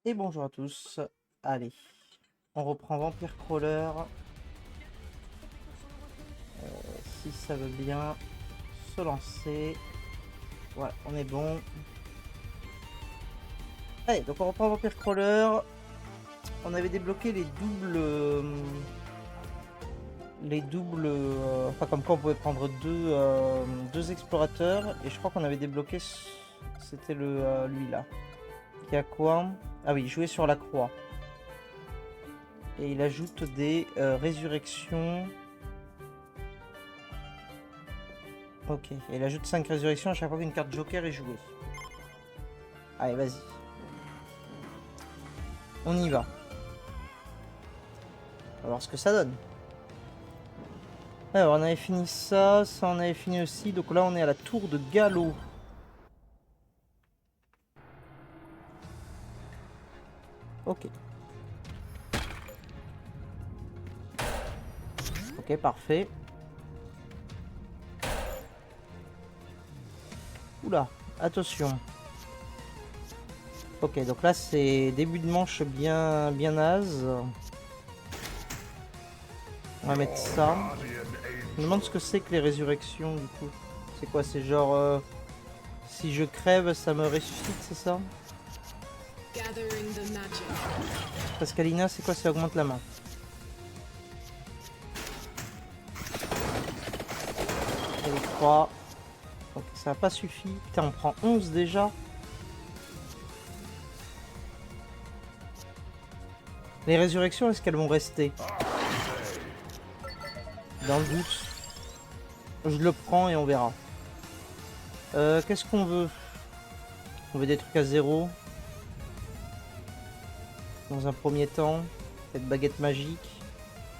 Et bonjour à tous. Allez, on reprend Vampire Crawler. Si ça veut bien se lancer. Voilà, on est bon. Allez, donc on reprend Vampire Crawler. On avait débloqué les doubles... enfin, comme quoi on pouvait prendre deux explorateurs. Et je crois qu'on avait débloqué... C'était lui là. Qui a quoi? Ah oui, jouer sur la croix. Et il ajoute des résurrections. Ok, et il ajoute 5 résurrections à chaque fois qu'une carte Joker est jouée. Allez, vas-y. On y va. On va voir ce que ça donne. Alors, on avait fini ça, ça on avait fini aussi. Donc là, on est à la tour de Gallo. Ok. Ok, parfait. Oula, attention. Ok, donc là, c'est début de manche bien naze. On va mettre ça. Je me demande ce que c'est que les résurrections, du coup. C'est quoi? C'est genre... si je crève, ça me ressuscite, c'est ça? Pascalina, c'est quoi? Ça augmente la main. Et les 3. Donc ça n'a pas suffi. Putain, on prend 11 déjà. Les résurrections, est-ce qu'elles vont rester? Dans le doute. Je le prends et on verra. Qu'est-ce qu'on veut? On veut des trucs à 0. Dans un premier temps. Cette baguette magique.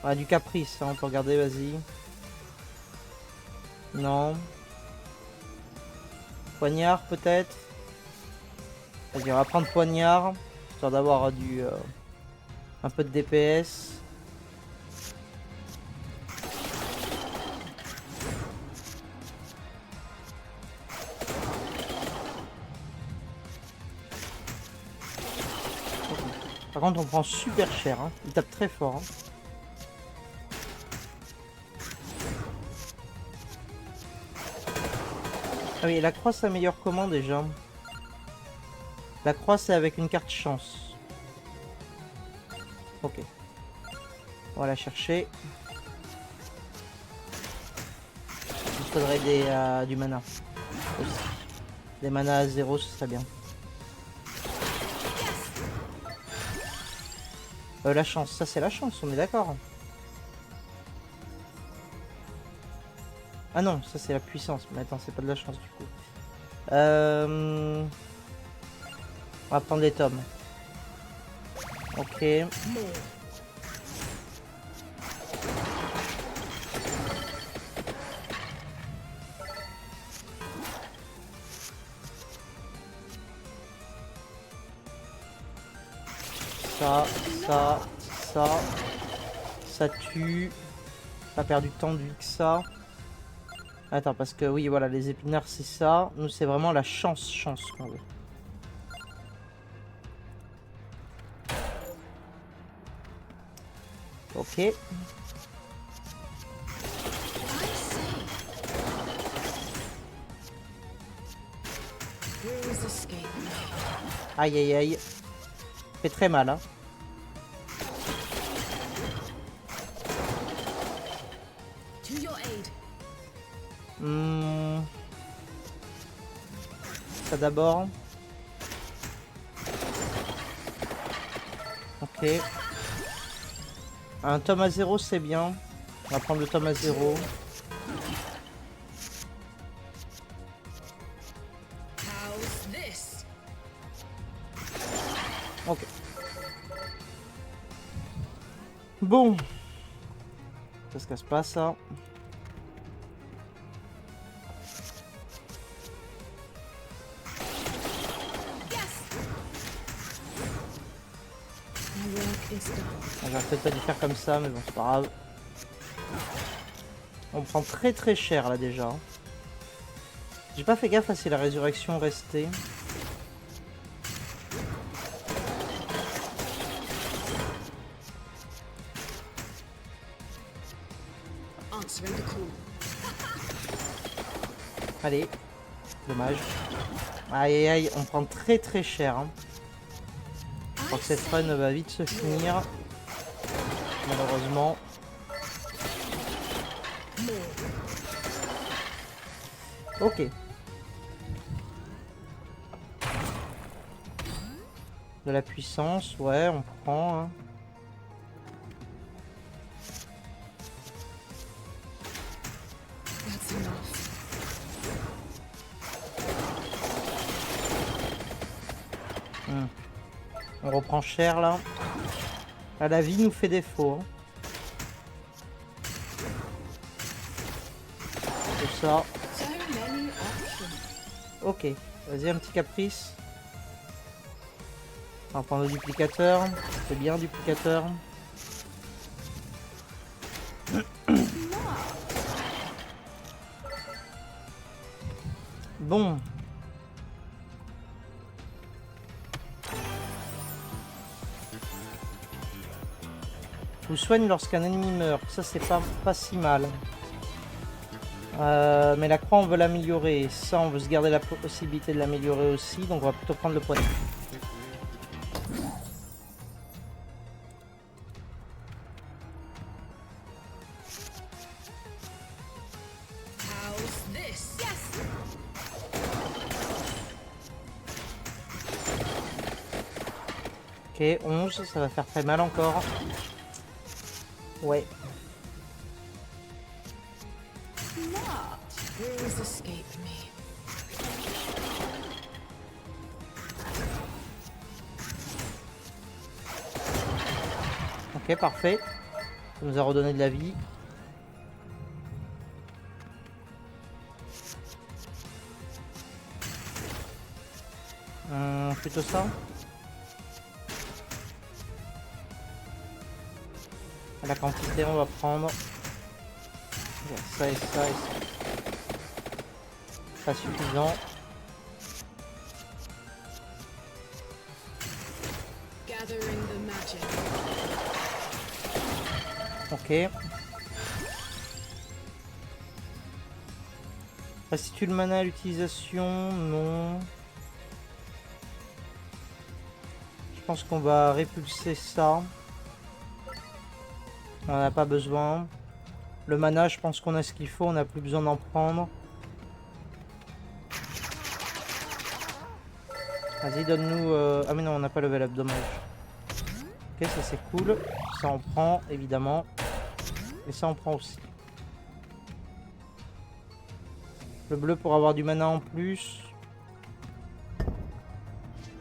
On a du caprice, hein, on peut regarder, vas-y. Non. Poignard peut-être. Vas-y, on va prendre poignard. Histoire d'avoir un peu de DPS. Par contre, on prend super cher. Hein. Il tape très fort. Hein. Ah oui, la croix s'améliore comment déjà? La croix, c'est avec une carte chance. Ok. On va la chercher. Il faudrait du mana. Aussi. Des manas à 0, ce serait bien. La chance, ça c'est la chance, on est d'accord. Ah non, ça c'est la puissance. Mais attends, c'est pas de la chance du coup. On va prendre des tomes. Ok. Ça tue. Pas perdu tant de vie que ça. Attends, parce que oui, voilà, les épinards c'est ça. Nous, c'est vraiment la chance qu'on veut. Ok. Aïe aïe aïe. Fait très mal, hein. Ça d'abord. Ok. Un tome à 0 c'est bien. On va prendre le tome à 0. Ok. Bon. Ça se casse pas ça. J'aurais peut-être pas dû faire comme ça, mais bon, c'est pas grave. On prend très très cher là déjà. J'ai pas fait gaffe à si la résurrection restait. Allez. Dommage. Aïe aïe aïe, on prend très très cher. Hein. Je crois que cette run va vite se finir. Malheureusement. Ok. De la puissance, ouais, on prend. Hein. On reprend cher là. Là, la vie nous fait défaut. Hein. C'est ça. Ok, vas-y, un petit caprice. On va prendre le duplicateur. C'est bien, duplicateur. Bon. Vous soigne lorsqu'un ennemi meurt. Ça, c'est pas si mal. Mais la croix, on veut l'améliorer. Ça, on veut se garder la possibilité de l'améliorer aussi. Donc, on va plutôt prendre le poignet. Ok, 11, ça va faire très mal encore. Ouais. Ok, parfait. Ça nous a redonné de la vie. Plutôt ça. À la quantité, on va prendre ça et ça et ça. Pas suffisant. Ok. Restitue le mana à l'utilisation, non. Je pense qu'on va répulser ça. On n'en a pas besoin. Le mana, je pense qu'on a ce qu'il faut, on n'a plus besoin d'en prendre. Vas-y, donne-nous... Ah mais non, on n'a pas level up, dommage. Ok, ça c'est cool. Ça on prend, évidemment. Et ça on prend aussi. Le bleu pour avoir du mana en plus.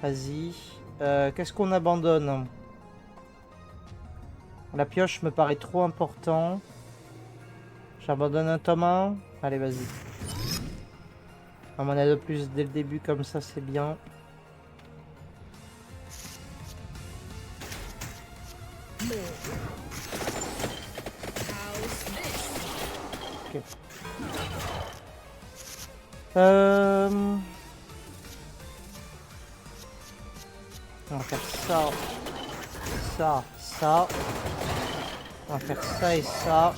Vas-y. Qu'est-ce qu'on abandonne? La pioche me paraît trop important. J'abandonne un tome 1. Allez, vas-y. Un mana de plus dès le début, comme ça, c'est bien. Ok. On va faire ça. Ça, ça. On va faire ça et ça.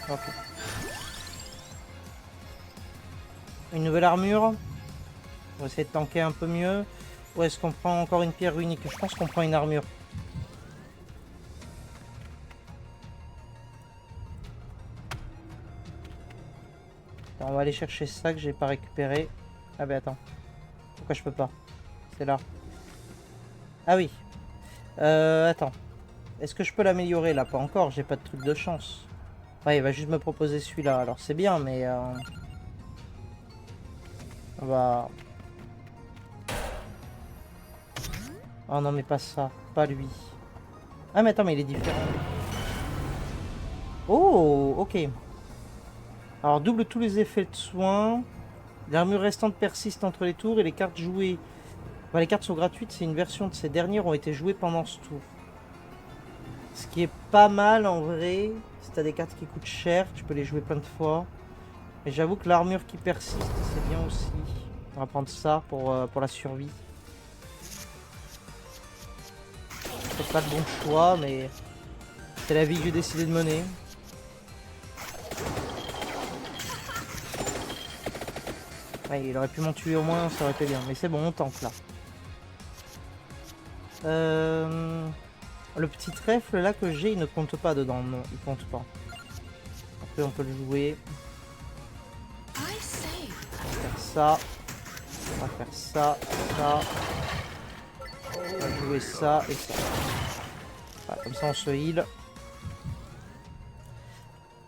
Ok. Une nouvelle armure. On va essayer de tanker un peu mieux. Ou est-ce qu'on prend encore une pierre unique? Je pense qu'on prend une armure. Attends, on va aller chercher ça que j'ai pas récupéré. Ah ben attends. Pourquoi je peux pas? C'est là. Ah oui. Attends. Est-ce que je peux l'améliorer là? Pas encore, j'ai pas de truc de chance. Ouais, il va juste me proposer celui-là. Alors c'est bien, mais... on va... Oh non, mais pas ça. Pas lui. Ah mais attends, mais il est différent. Oh, ok. Alors double tous les effets de soins. L'armure restante persiste entre les tours et les cartes jouées... Enfin, les cartes sont gratuites, c'est une version de ces dernières ont été jouées pendant ce tour. Ce qui est pas mal en vrai. Si t'as des cartes qui coûtent cher, tu peux les jouer plein de fois. Mais j'avoue que l'armure qui persiste, c'est bien aussi. On va prendre ça pour la survie. C'est pas le bon choix, mais... C'est la vie que j'ai décidé de mener. Ouais, il aurait pu m'en tuer au moins, ça aurait été bien. Mais c'est bon, on tente là. Le petit trèfle là que j'ai, il ne compte pas dedans. Non, il compte pas. Après, on peut le jouer. On va faire ça. On va faire ça, ça. On va jouer ça et ça. Voilà, comme ça, on se heal.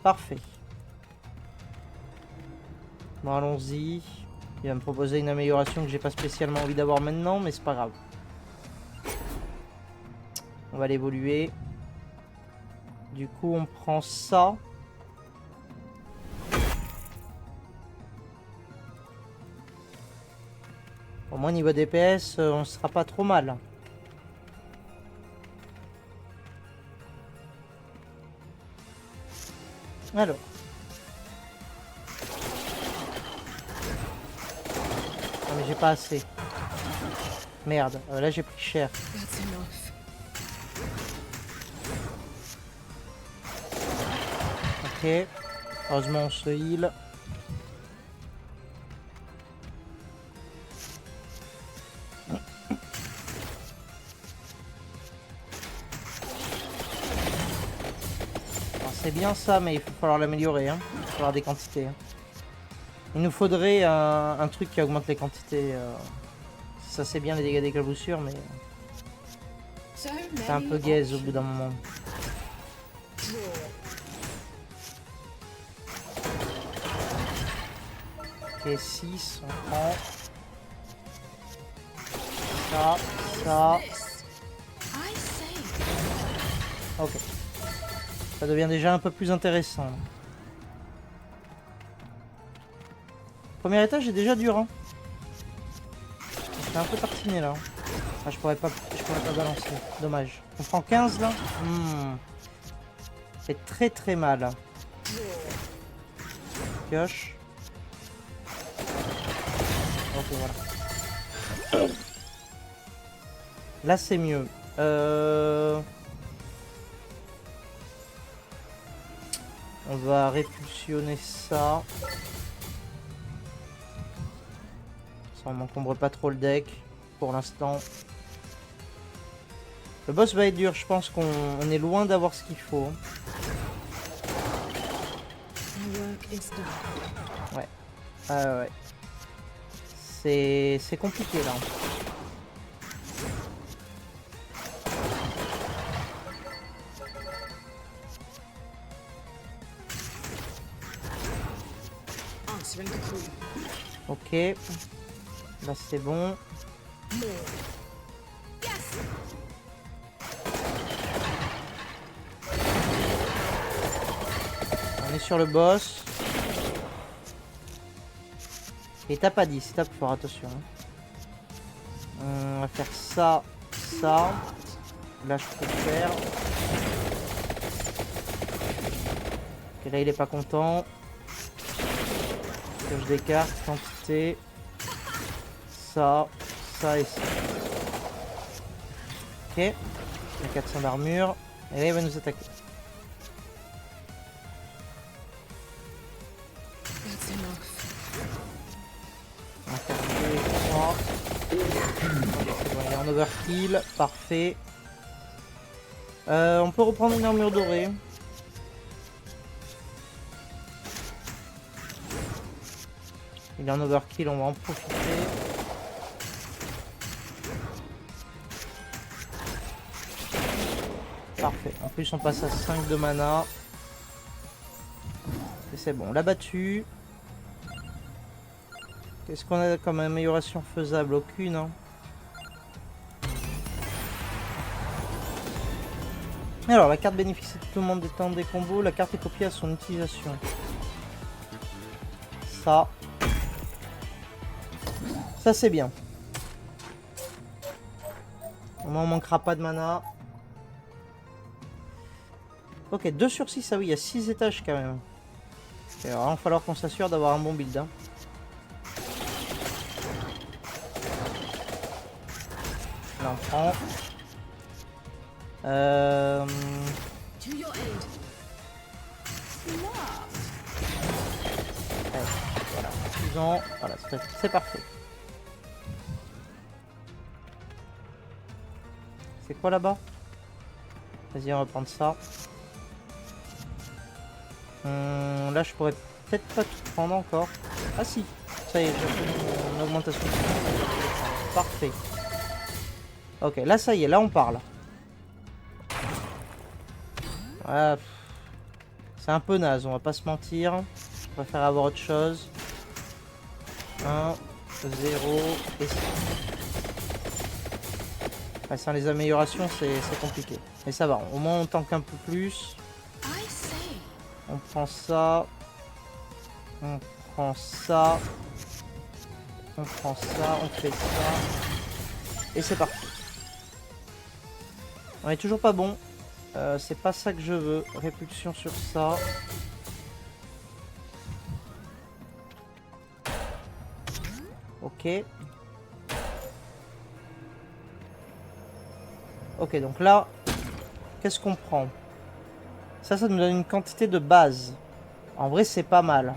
Parfait. Bon, allons-y. Il va me proposer une amélioration que j'ai pas spécialement envie d'avoir maintenant, mais c'est pas grave. On va l'évoluer. Du coup, on prend ça. Au moins, niveau DPS, on sera pas trop mal. Alors. Ah, mais j'ai pas assez. Merde, là j'ai pris cher. Ok. Heureusement, on se heal. C'est bien ça, mais il va falloir l'améliorer. Hein. Il va falloir des quantités. Hein. Il nous faudrait un truc qui augmente les quantités. Ça c'est bien les dégâts d'éclaboussure, mais c'est un peu gaze au bout d'un moment. Ok, 6, on prend. Ça. Ok. Ça devient déjà un peu plus intéressant. Premier étage est déjà dur. Hein. C'est un peu tartiné là. Ah, je pourrais pas balancer. Dommage. On prend 15 là. C'est très très mal. Pioche. Ok, voilà. Là c'est mieux. On va répulsionner ça. Ça m'encombre pas trop le deck pour l'instant. Le boss va être dur, je pense qu'on est loin d'avoir ce qu'il faut. Ouais. Ouais. C'est compliqué là. Ok. Là c'est bon. On est sur le boss. Et tape à 10, tape fort, attention. On va faire ça, ça. Là je peux faire. Ok, là il est pas content. Pioche des cartes, quantité. Ça et ça. Ok. Il a 400 d'armure. Et là il va nous attaquer. On va faire 2 et 3. C'est bon, il est en overkill. Parfait. On peut reprendre une armure dorée. Il est en overkill, on va en profiter. Parfait. En plus, on passe à 5 de mana. Et c'est bon, on l'a battu. Qu'est-ce qu'on a comme amélioration faisable? Aucune. Hein. Alors, la carte bénéficie de tout le monde des temps des combos. La carte est copiée à son utilisation. Ça c'est bien. Au moins on manquera pas de mana. Ok, 2 sur 6, ah oui, il y a 6 étages quand même. Et alors, il va falloir qu'on s'assure d'avoir un bon build. Hein. Là on prend. Ouais, voilà, suffisant. Voilà, c'est parfait. C'est quoi là-bas? Vas-y, on va prendre ça. Là, je pourrais peut-être pas tout prendre encore. Ah si, ça y est, j'ai fait une augmentation. Parfait. Ok, là, ça y est, là, on parle. Ah, c'est un peu naze, on va pas se mentir. Je préfère avoir autre chose. 1, 0 et 6. Ouais, sans les améliorations, c'est compliqué. Mais ça va, au moins on tank un peu plus. On prend ça. On prend ça. On prend ça, on fait ça. Et c'est parti. On est toujours pas bon. C'est pas ça que je veux. Répulsion sur ça. Ok. Ok, donc là, qu'est-ce qu'on prend? Ça nous donne une quantité de base. En vrai, c'est pas mal.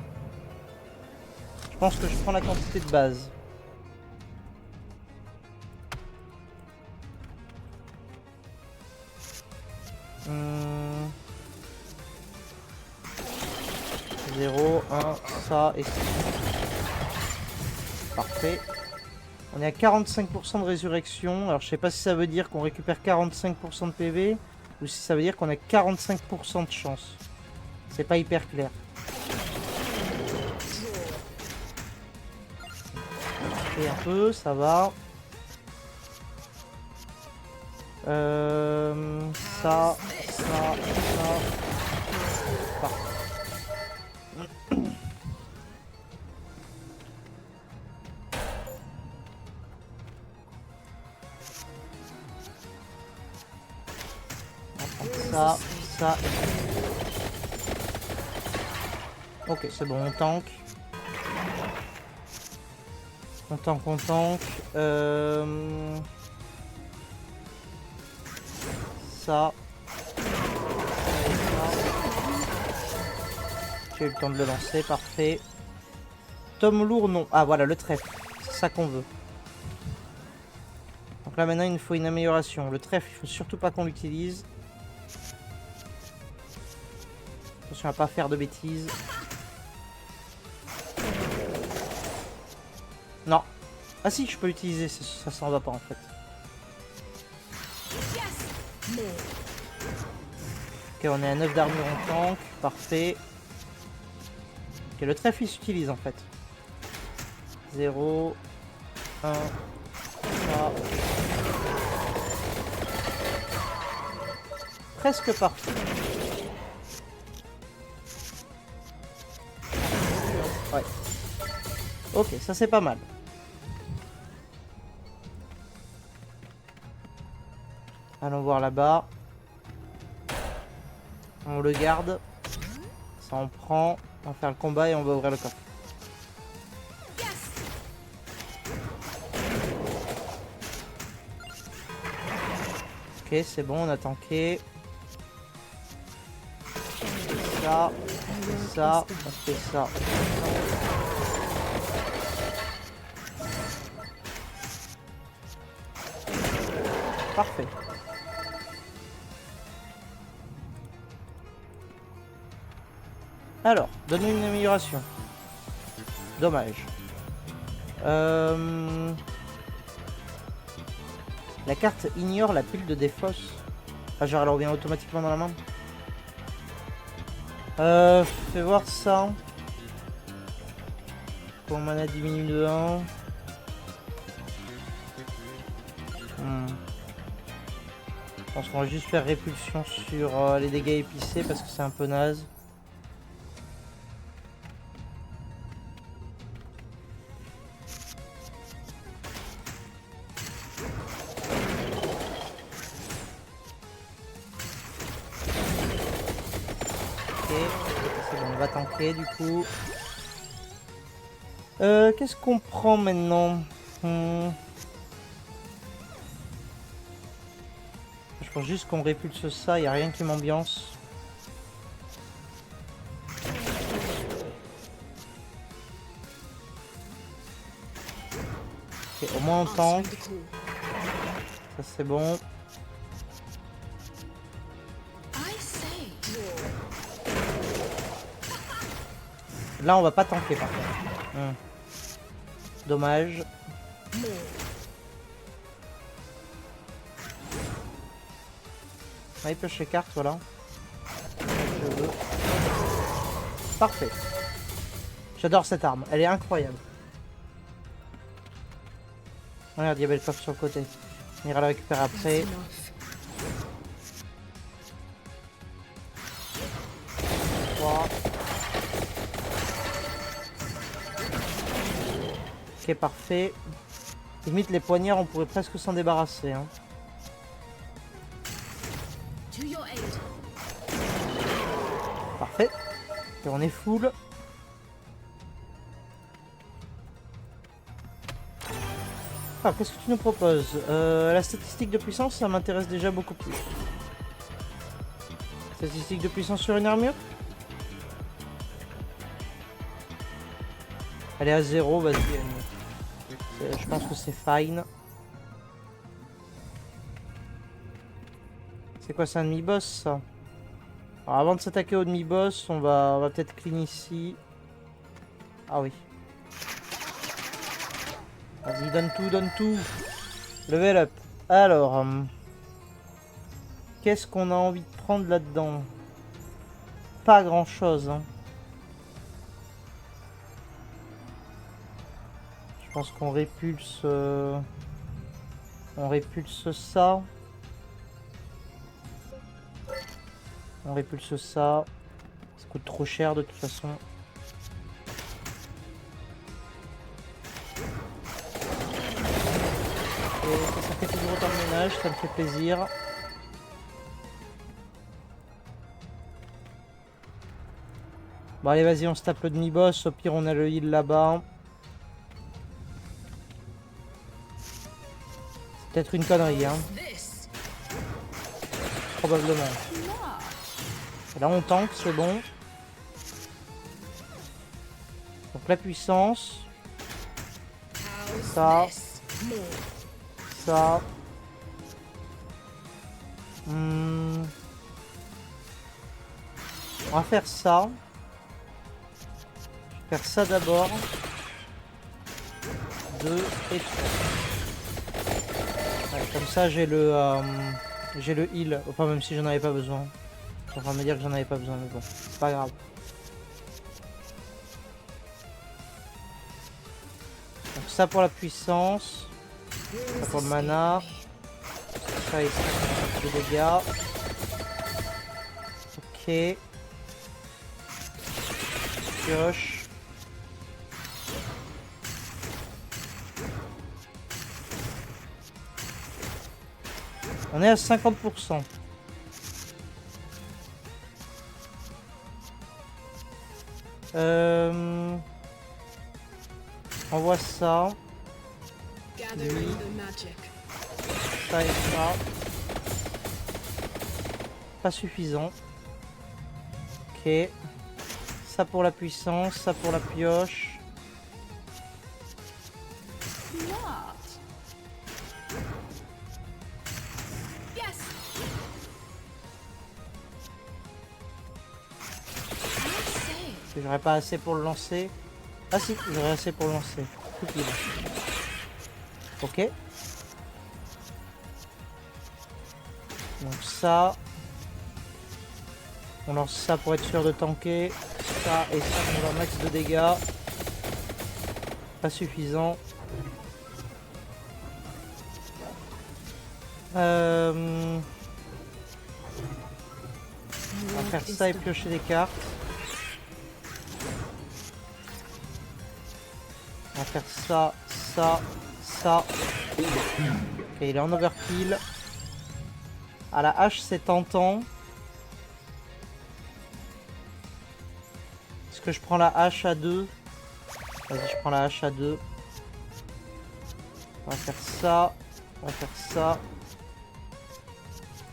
Je pense que je prends la quantité de base. Hmm. 0, 1, ça et ça. Parfait. On est à 45% de résurrection. Alors je sais pas si ça veut dire qu'on récupère 45% de PV ou si ça veut dire qu'on a 45% de chance. C'est pas hyper clair. Et un peu, ça va. Ça. Parfait. Ça. Ok, c'est bon, on tank. On tank. Ça. J'ai eu le temps de le lancer, parfait. Tome lourd, non. Ah, voilà, le trèfle. C'est ça qu'on veut. Donc là, maintenant, il nous faut une amélioration. Le trèfle, il faut surtout pas qu'on l'utilise. Attention à pas faire de bêtises. Non. Ah si, je peux l'utiliser, ça s'en va pas en fait. Ok, on est à 9 d'armure en tank, parfait. Ok, le trèfle il s'utilise en fait. 0, 1, ça. Presque parfait. Ouais. Ok, ça c'est pas mal. Allons voir là-bas. On le garde. Ça on prend. On va faire le combat et on va ouvrir le coffre. Ok, c'est bon, on a tanké. Ça, on fait ça. Parfait. Alors, donne-nous une amélioration. Dommage. La carte ignore la pile de défausse. Ah, genre elle revient automatiquement dans la main. Fais voir ça. Pour mana diminue de 1. Je pense qu'on va juste faire répulsion sur les dégâts épicés parce que c'est un peu naze. C'est bon, on va tanker du coup. Qu'est-ce qu'on prend maintenant? Je pense juste qu'on répulse ça, il n'y a rien qui m'ambiance. Au moins on tank. Ça c'est bon. Là on va pas tanker par contre. Dommage. Ah, il pioche les cartes, voilà. Je veux. Parfait. J'adore cette arme, elle est incroyable. Regarde, il y avait le coffre sur le côté. On ira le récupérer après. Trois. Ok, parfait. Limite, les poignards, on pourrait presque s'en débarrasser. Hein. Parfait. Et on est full. Alors, qu'est-ce que tu nous proposes? La statistique de puissance, ça m'intéresse déjà beaucoup plus. Statistique de puissance sur une armure? Elle est à 0, vas-y. Je pense que c'est fine. C'est quoi, c'est un demi-boss ça? Alors, avant de s'attaquer au demi-boss, on va peut-être clean ici. Ah oui. Vas-y, donne tout, donne tout. Level up. Alors, qu'est-ce qu'on a envie de prendre là-dedans? Pas grand-chose. Hein. Je pense qu'on répulse... On répulse ça. On répulse ça. Ça coûte trop cher de toute façon. Et ça fait toujours autant de ménage, ça me fait plaisir. Bon allez vas-y, on se tape le demi-boss, au pire on a le heal là-bas. C'est peut-être une connerie hein. Probablement. Et là on tank, c'est bon. Donc la puissance. Ça. Ça. On va faire ça. Je vais faire ça d'abord. 2 et 3. Ouais, comme ça j'ai le heal. Enfin même si j'en avais pas besoin. On va me dire que j'en avais pas besoin, mais bon, c'est pas grave. Donc ça pour la puissance. Ça pour le mana. Ça et ça pour les dégâts. Ok. Pioche. On est à 50%. On voit ça. Lui. Ça et ça. Pas suffisant. Ok. Ça pour la puissance, ça pour la pioche. J'aurais pas assez pour le lancer. Ah si, j'aurais assez pour le lancer. Tout libre. Ok. Donc ça. On lance ça pour être sûr de tanker. Ça et ça pour leur max de dégâts. Pas suffisant. On va faire ça et piocher des cartes. On va faire ça, ça, ça. Ok, il est en overkill. À la hache, c'est tentant. Est-ce que je prends la hache à 2? Vas-y, je prends la hache à 2. On va faire ça. On va faire ça.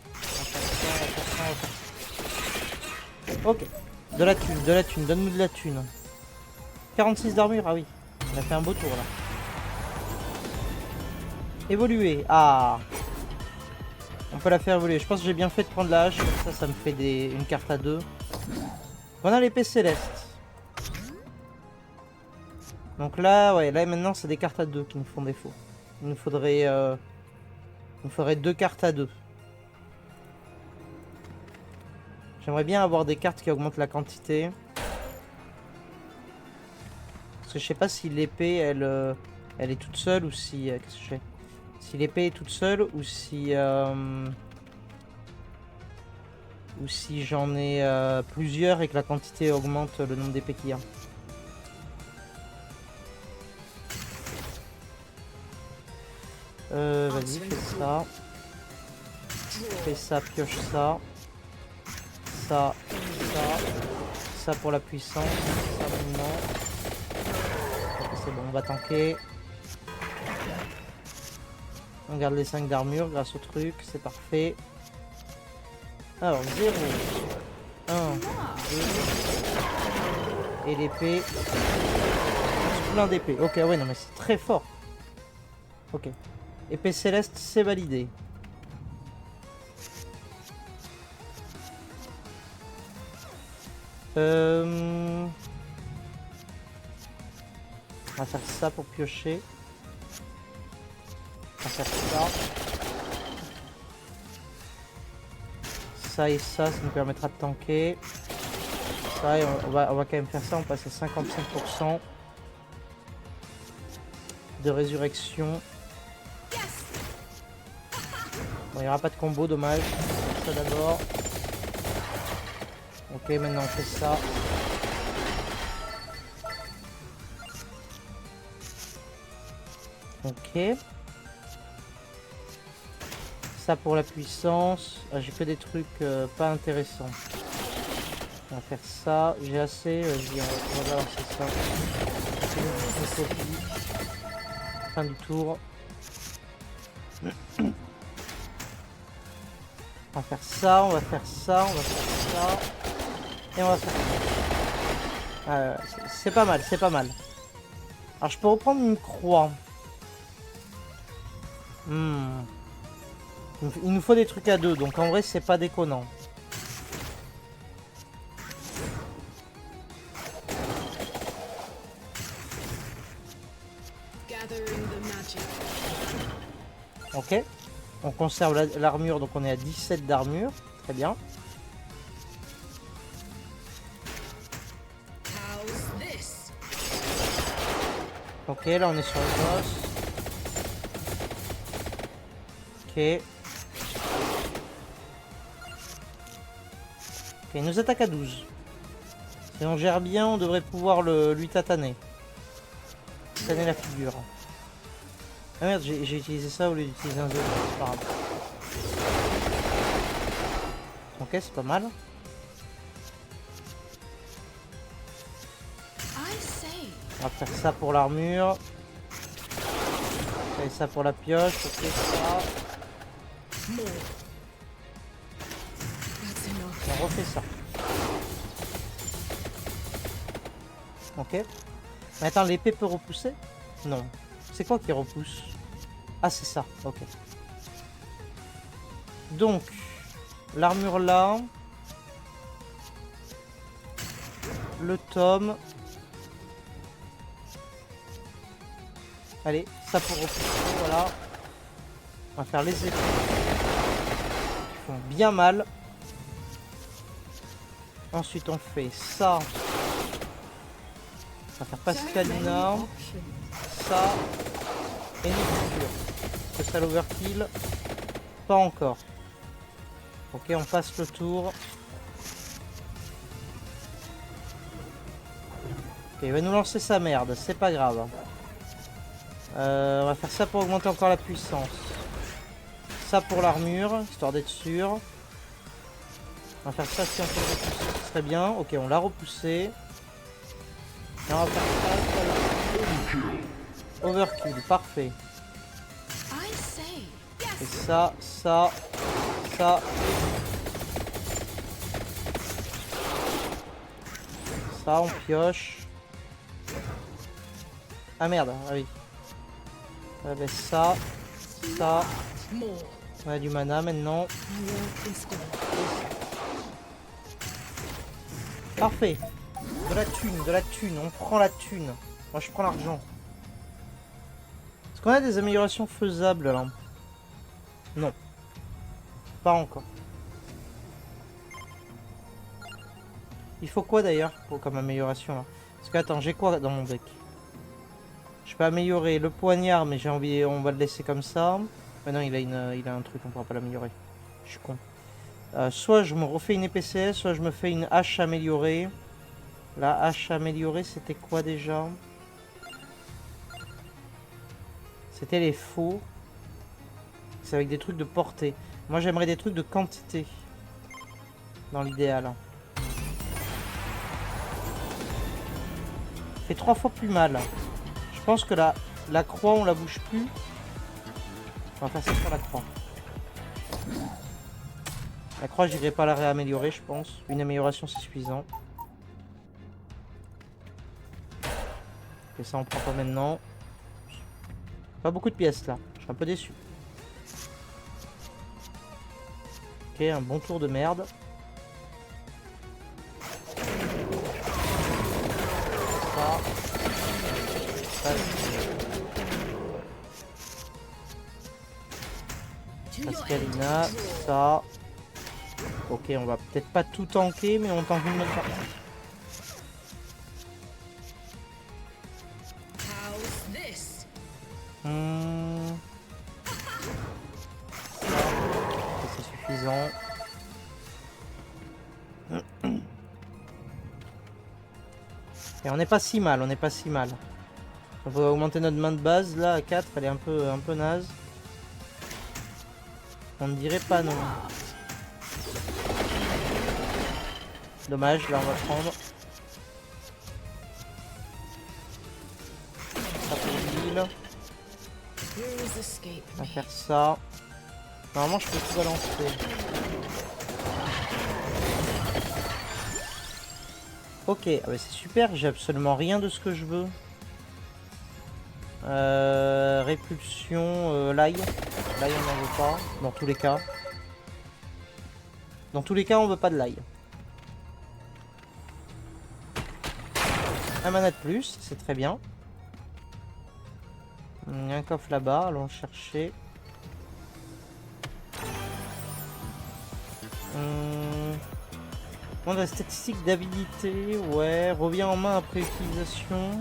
On va faire ça, on va faire ça, on va faire ça. Ok. De la thune, donne-nous de la thune. 46 d'armure, ah oui. On a fait un beau tour là. Évoluer. Ah. On peut la faire évoluer. Je pense que j'ai bien fait de prendre la hache. Ça me fait une carte à 2. On a l'épée céleste. Donc là, ouais, là maintenant c'est des cartes à 2 qui nous font défaut. Il nous faudrait 2 cartes à 2. J'aimerais bien avoir des cartes qui augmentent la quantité. Parce que je sais pas si l'épée elle est toute seule ou si... qu'est-ce que je fais? Si l'épée est toute seule ou si j'en ai plusieurs et que la quantité augmente le nombre d'épées qu'il y a. Vas-y, fais ça. Fais ça, pioche ça. Ça. Ça pour la puissance. Ça maintenant. C'est bon, on va tanker. On garde les 5 d'armure grâce au truc, c'est parfait. Alors, 0, 1, 2, et l'épée. Plein d'épées. Ok, ouais, non, mais c'est très fort. Ok. Épée céleste, c'est validé. On va faire ça pour piocher. On va faire ça. Ça et ça nous permettra de tanker. Ça, et on va quand même faire ça. On passe à 55% de résurrection. Bon, il n'y aura pas de combo, dommage. Ça d'abord. Ok, maintenant on fait ça. Ok. Ça pour la puissance. Ah, j'ai que des trucs pas intéressants. On va faire ça. J'ai assez. Vas-y, on va balancer ça. Fin du tour. On va faire ça, on va faire ça, on va faire ça. Et on va faire ça. C'est pas mal, c'est pas mal. Alors je peux reprendre une croix. Il nous faut des trucs à 2, donc en vrai c'est pas déconnant. Ok. On conserve l'armure, donc on est à 17 d'armure. Très bien. Ok, là on est sur le boss. Ok. Ok, il nous attaque à 12. Si on gère bien, on devrait pouvoir lui tataner. Tataner la figure. Ah merde, j'ai utilisé ça au lieu d'utiliser un jeu. C'est pas grave. Ok, c'est pas mal. On va faire ça pour l'armure. Et ça pour la pioche. Ok, ça. On refait ça. Ok. Mais attends, l'épée peut repousser? Non. C'est quoi qui repousse? Ah, c'est ça. Ok. Donc, l'armure là. Le tome. Allez, ça pour repousser, voilà. On va faire les épées. Qui font bien mal. Ensuite, on fait ça. On va faire Pascalina. Ça. Et une figure. Ce serait l'overkill. Pas encore. Ok, on passe le tour. Ok, il va nous lancer sa merde, c'est pas grave. On va faire ça pour augmenter encore la puissance. Ça pour l'armure, histoire d'être sûr. On va faire ça si on peut le repousser, ce serait bien. Ok, on l'a repoussé. Et on va faire ça. Overkill, parfait. Et ça, ça, ça. Ça, on pioche. Ah merde, ah oui. Ça, ça. On a du mana maintenant. Parfait. De la thune, de la thune. On prend la thune. Moi, je prends l'argent. Est-ce qu'on a des améliorations faisables là? Non. Pas encore. Il faut quoi d'ailleurs comme amélioration là? Parce que attends, j'ai quoi dans mon deck? Je peux améliorer le poignard, mais j'ai envie, on va le laisser comme ça. Mais non, il a un truc, on pourra pas l'améliorer. Je suis con. Soit je me refais une épée CS, soit je me fais une hache améliorée. La hache améliorée, c'était quoi déjà? C'était les faux. C'est avec des trucs de portée. Moi, j'aimerais des trucs de quantité. Dans l'idéal. Fait 3 fois plus mal. Je pense que la croix, on la bouge plus. On va faire ça sur la croix. La croix, j'irai pas la réaméliorer, je pense. Une amélioration, c'est suffisant. Et ça, on prend pas maintenant. Pas beaucoup de pièces là. Je suis un peu déçu. Ok, un bon tour de merde. Ça. Pascalina, ça. Ok, on va peut-être pas tout tanker, mais on tank une bonne partie. C'est suffisant. Et on n'est pas si mal, on n'est pas si mal. On va augmenter notre main de base là à 4, elle est un peu naze. On ne dirait pas non. Dommage, là on va prendre. Ça pour l'île. On va faire ça. Normalement je peux tout balancer. Ok, ah bah c'est super, j'ai absolument rien de ce que je veux. Répulsion, l'ail. L'ail on n'en veut pas, dans tous les cas. Dans tous les cas on veut pas de l'ail. Un mana de plus, c'est très bien. Il y a un coffre là-bas, allons le chercher. On a la statistique d'habilité, ouais, revient en main après utilisation.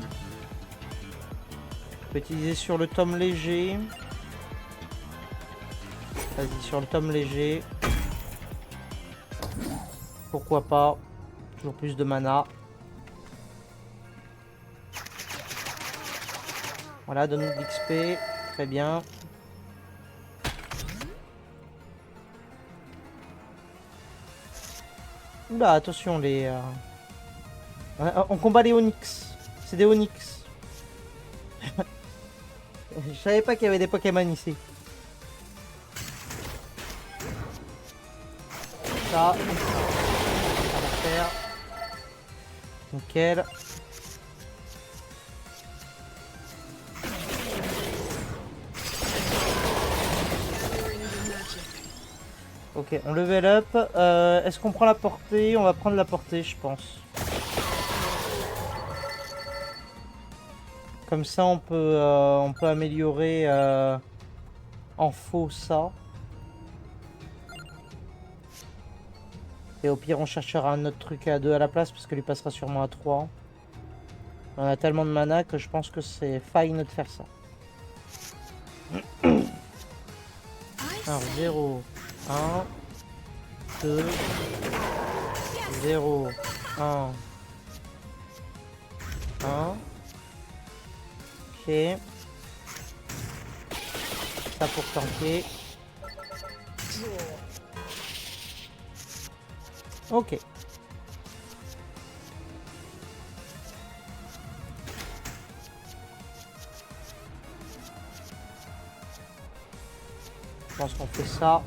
On peut utiliser sur le tome léger. Vas-y, sur le tome léger. Pourquoi pas. Toujours plus de mana. Voilà, donne-nous de l'XP. Très bien. Oula, attention, les... On combat les Onyx. C'est des Onyx. Je savais pas qu'il y avait des Pokémon ici. Ça va faire. Nickel. Ok, on level up. Est-ce qu'on prend la portée? On va prendre la portée, je pense. Comme ça, on peut améliorer en faux ça. Et au pire, on cherchera un autre truc à 2 à la place parce que lui passera sûrement à 3. On a tellement de mana que je pense que c'est fine de faire ça. Alors, 0, 1, 2, 0, 1, 1. Ok. Ça pour tanker. Ok. Je pense qu'on fait ça. Ça.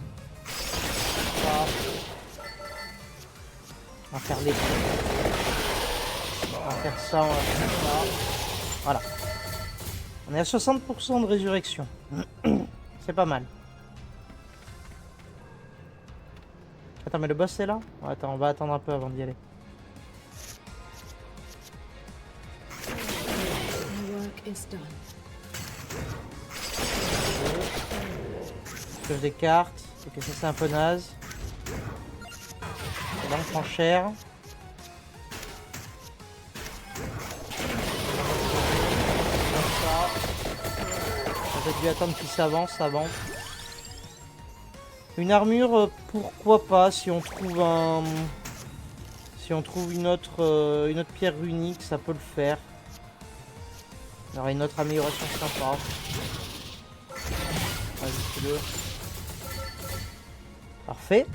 On va faire les... On va faire ça, on va faire ça. Voilà. On est à 60% de résurrection. Ça C'est pas mal. Attends, mais le boss est là? Attends, on va attendre un peu avant d'y aller. Pioche des cartes. Ok, ça c'est un peu naze. Là on prend cher. J'aurais dû attendre qu'il s'avance avant. Une armure, pourquoi pas, si on trouve un... Si on trouve une autre pierre runique, ça peut le faire. Il y aura une autre amélioration sympa. Vas-y, fais-le. Parfait.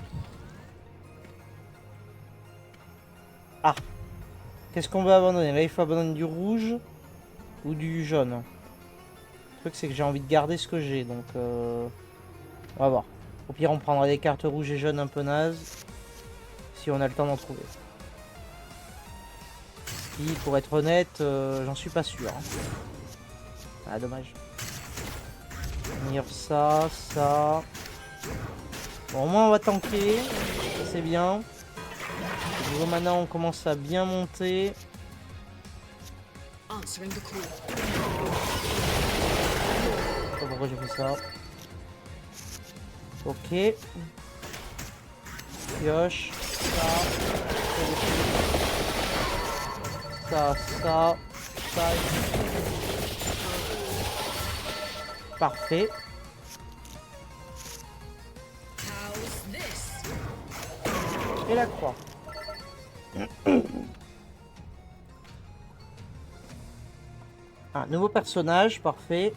Ah. Qu'est-ce qu'on veut abandonner? Là, il faut abandonner du rouge ou du jaune. Le truc, c'est que j'ai envie de garder ce que j'ai, donc... On va voir. Au pire, on prendra des cartes rouges et jaunes un peu nazes. Si on a le temps d'en trouver. Qui, pour être honnête, j'en suis pas sûr. Hein. Ah, dommage. Venir ça, ça. Bon, au moins, on va tanker. C'est bien. Niveau mana, on commence à bien monter. Je sais pas pourquoi j'ai fait ça. Ok. Pioche. Ça. Ça. Parfait. Et la croix. Un nouveau personnage, parfait.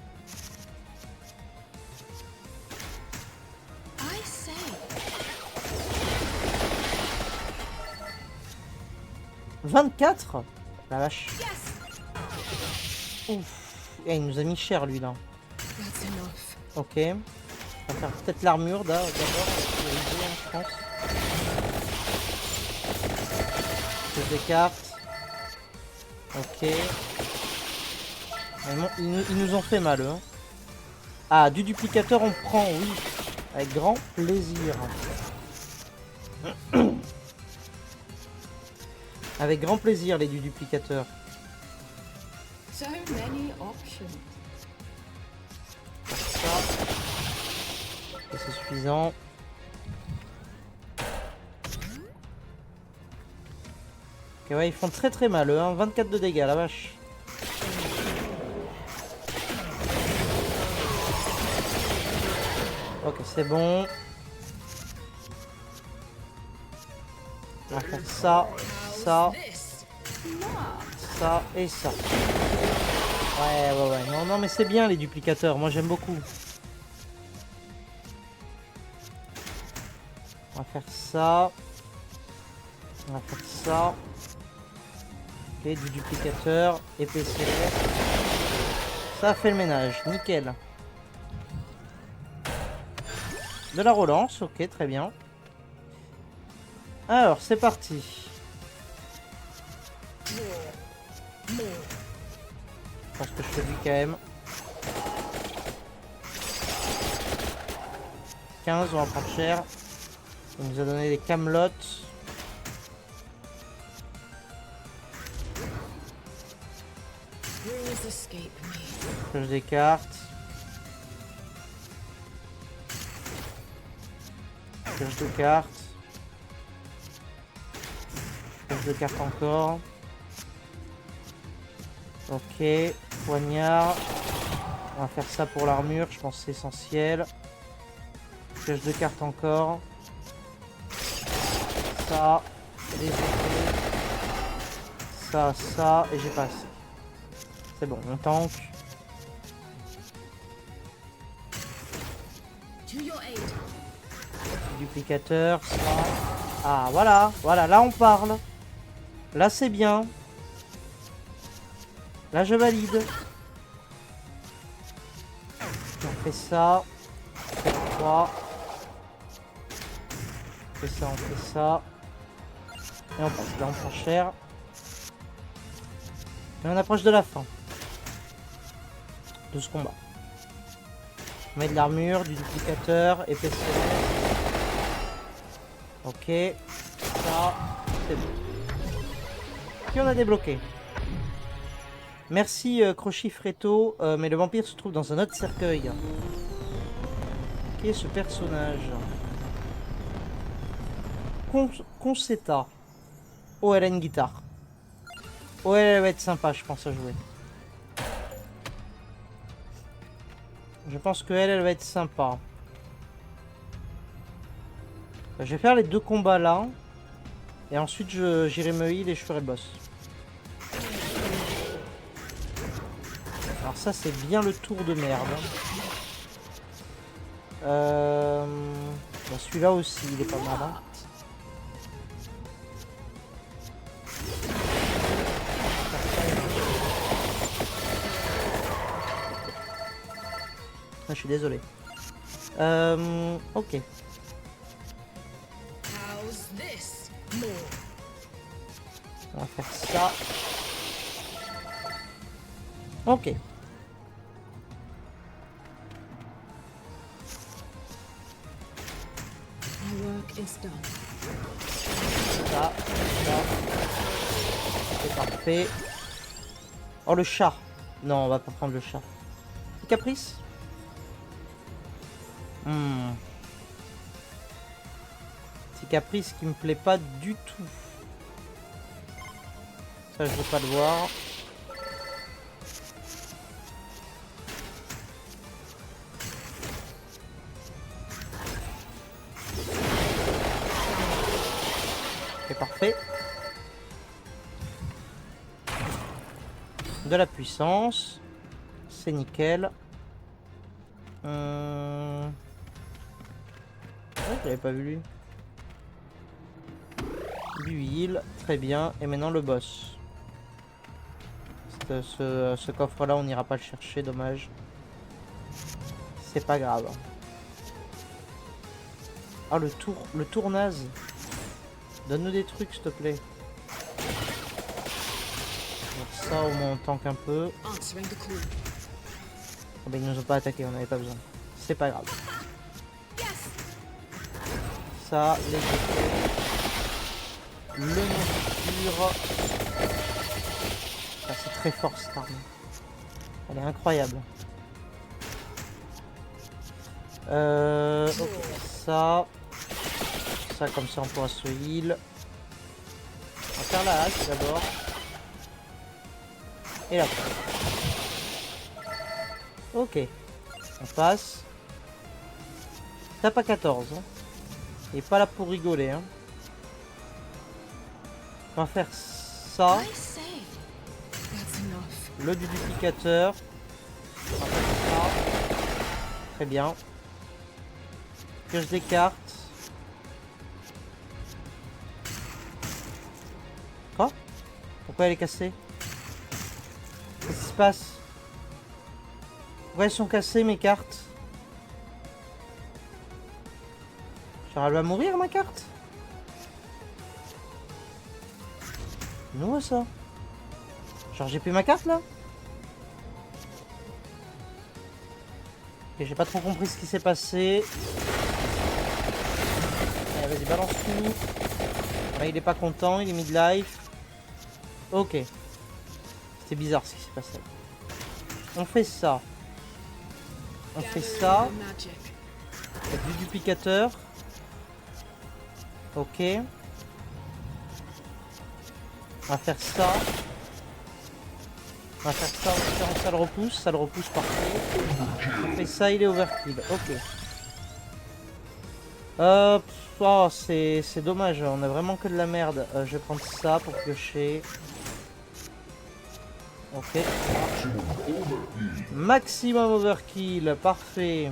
« 24 » La vache. Ouf. Et il nous a mis cher lui là. Ok. On va faire peut-être l'armure d'abord. Je pense. Je des cartes. Ok. Ils nous ont fait mal eux. Ah, du duplicateur on prend, oui. Avec grand plaisir. Avec grand plaisir les duplicateurs. Ça. C'est suffisant. Ok, ouais, ils font très mal eux, hein. 24 de dégâts, la vache. Ok, c'est bon. On va faire ça, ça et ça. Ouais. Non, mais c'est bien les duplicateurs. Moi, j'aime beaucoup. On va faire ça. On va faire ça. Ok, du duplicateur. Épaisseur. Ça fait le ménage. Nickel. De la relance. Ok, très bien. Alors, c'est parti. Je pense que je fais lui quand même. 15, on va prendre cher. Il nous a donné des camelotes. Pioche des cartes. Pioche de cartes. Pioche de cartes encore. Ok, poignard. On va faire ça pour l'armure, je pense que c'est essentiel. Pioche de cartes encore. Ça, les épées. Ça, et j'ai pas assez. C'est bon, on tank. Duplicateur, ça. Ah, voilà, là on parle. Là c'est bien. Là je valide. On fait ça. On fait 3. On fait ça, on fait ça. Et on passe. Là on prend cher. Et on approche de la fin de ce combat. On met de l'armure, du duplicateur, épée céleste. Ok. Ça, c'est bon. Puis on a débloqué. Merci Crochy Fréto, mais le vampire se trouve dans un autre cercueil. Qui est ce personnage? Concetta. Oh, elle a une guitare. Oh, elle va être sympa, je pense, à jouer. Je pense qu'elle va être sympa. Je vais faire les 2 combats là. Et ensuite, j'irai me heal et je ferai le boss. Alors ça, c'est bien le tour de merde. Bon, celui-là aussi, il est pas mal. Hein. Ah, je suis désolé. Ok. On va faire ça. Ok. Ça. C'est parfait. Oh, le chat. Non, on va pas prendre le chat. Caprice. C'est Caprice qui me plaît pas du tout. Ça, je veux pas le voir. C'est parfait. De la puissance. C'est nickel. Ouais, j'avais pas vu lui. Du heal, très bien. Et maintenant le boss. Ce coffre-là, on n'ira pas le chercher, dommage. C'est pas grave. Ah, le tour naze. Donne-nous des trucs, s'il te plaît. Alors ça, au moins, on tank un peu. Ah ben, ils nous ont pas attaqué, on n'avait pas besoin. C'est pas grave. Ça, les effets. Le nourriture. Ah, c'est très fort cette arme. Elle est incroyable. Ok, ça. Ça, comme ça, on pourra se heal. On va faire la hache d'abord. Et la passe. Ok. On passe. Tape à 14. Hein. Il est pas là pour rigoler. Hein. On va faire ça. Le duplicateur. On va faire ça. Très bien. Pioche des cartes. Quoi? Pourquoi elle est cassée? Qu'est-ce qui se passe? Pourquoi elles sont cassées mes cartes? Genre elle va mourir ma carte? C'est nouveau ça. Genre j'ai plus ma carte là? Ok, j'ai pas trop compris ce qui s'est passé. Allez, vas-y, balance tout. Là, il est pas content, il est mid-life. Ok. C'était bizarre ce qui s'est passé. On fait ça. On fait ça. Du duplicateur. Ok. On va faire ça. On va faire ça en espérant que ça le repousse. Ça le repousse parfait. On fait ça, il est overkill. Ok. Oh, c'est dommage. On a vraiment que de la merde. Je vais prendre ça pour piocher. Ok. Maximum overkill. Parfait.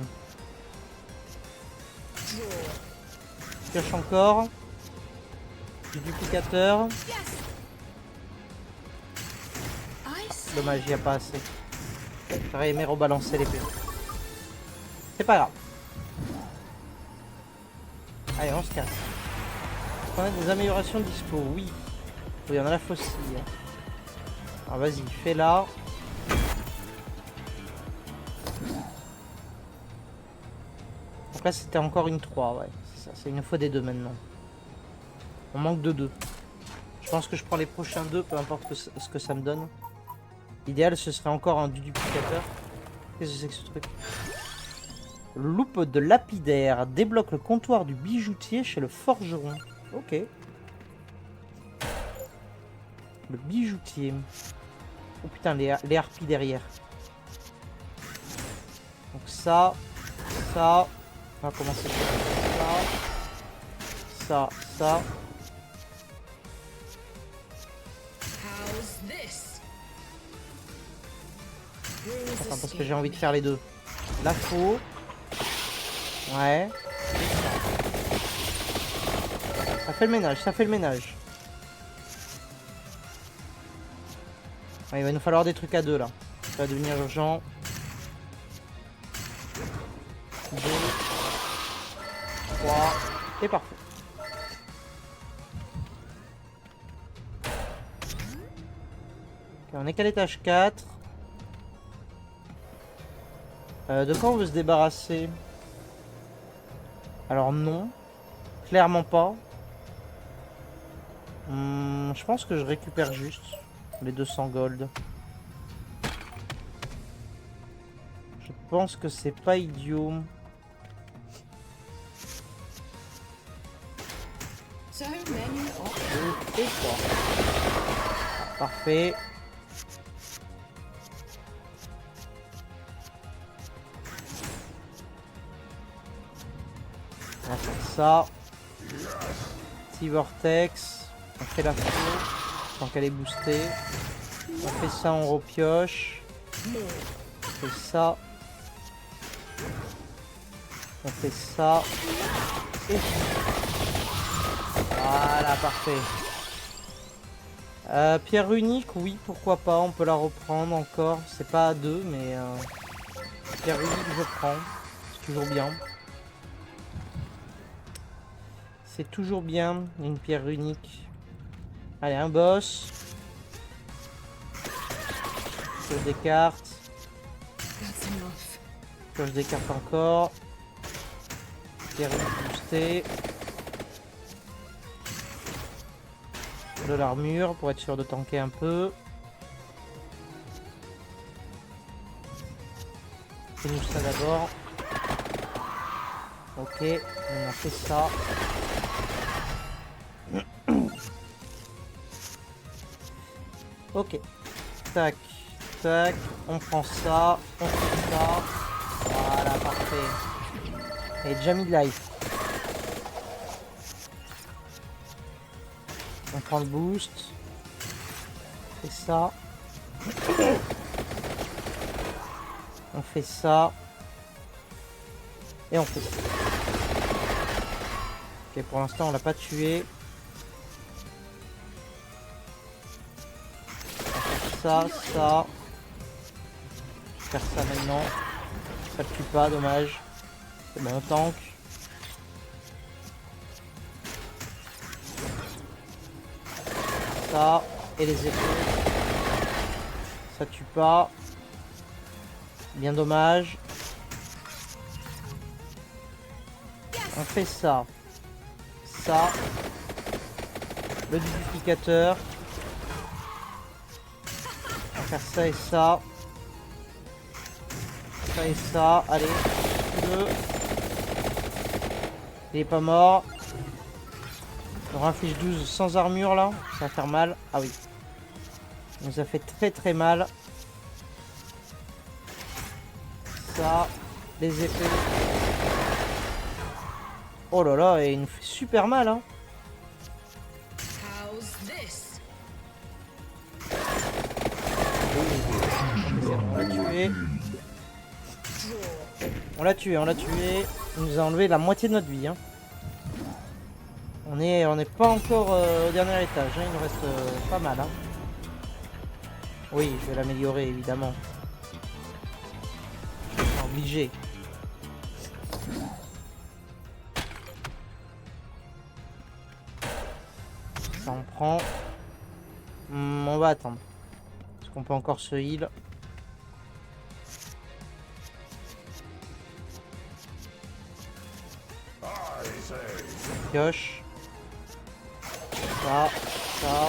Pioche encore. Du duplicateur. Dommage, il n'y a pas assez. J'aurais aimé rebalancer l'épée. C'est pas grave. Allez, on se casse. On a des améliorations dispo, oui. Oui, on a la faucille. Alors vas-y, fais-la. là, c'était encore une 3, ouais. C'est ça, c'est une fois des 2 maintenant. On manque de 2. Je pense que je prends les prochains 2, peu importe ce que ça me donne. L'idéal, ce serait encore un duplicateur. Qu'est-ce que c'est que ce truc? Loupe de lapidaire. Débloque le comptoir du bijoutier chez le forgeron. Ok. Le bijoutier. Oh putain, les harpies derrière. Donc ça. Ça. On va commencer par ça. Ça. Attends, parce que j'ai envie de faire les deux. La faux. Ouais. Ça fait le ménage, ça fait le ménage. Ouais, il va nous falloir des trucs à 2 là. Ça va devenir urgent. 2. 3. Et parfait. Ok, on est qu'à l'étage 4. De quoi on veut se débarrasser? Alors non. Clairement pas. Je pense que je récupère juste les 200 gold. Je pense que c'est pas idiot. Parfait. On va faire ça. Petit vortex. On fait la faux. Tant qu'elle est boostée. On fait ça, on repioche. On fait ça. On fait ça. Et... voilà, parfait. Pierre unique, oui, pourquoi pas. On peut la reprendre encore. C'est pas à 2, mais... pierre unique, je prends. C'est toujours bien. C'est toujours bien, une pierre unique. Allez, un boss. Pioche des cartes. Pioche des cartes encore. Pierre unique boostée. De l'armure pour être sûr de tanker un peu. Fais-nous ça d'abord. Ok, on a fait ça. Ok. Tac, tac. On prend ça. On fait ça. Voilà, parfait. Et déjà mis de life. On prend le boost. On fait ça. On fait ça. Et on fait ça. Ok, pour l'instant on l'a pas tué. Ça, ça. Je vais faire ça maintenant. Ça le tue pas, dommage. C'est bon, on tank. Ça. Et les épées. Ça tue pas. Bien dommage. On fait ça. Ça. Le duplicateur. On va faire ça et ça. Ça et ça. Allez. Deux. Il est pas mort. On inflige 12 sans armure là. Ça va faire mal. Ah oui. Il nous a fait très très mal. Ça. Les épées. Oh là là, et il nous fait super mal hein. On l'a tué. On l'a tué, on l'a tué. Il nous a enlevé la moitié de notre vie. Hein. On n'est pas encore au dernier étage. Hein. Il nous reste pas mal. Hein. Oui, je vais l'améliorer évidemment. Je suis obligé. Ça on prend. On va attendre. Parce qu'on peut encore se heal. pioche. Ça, ça.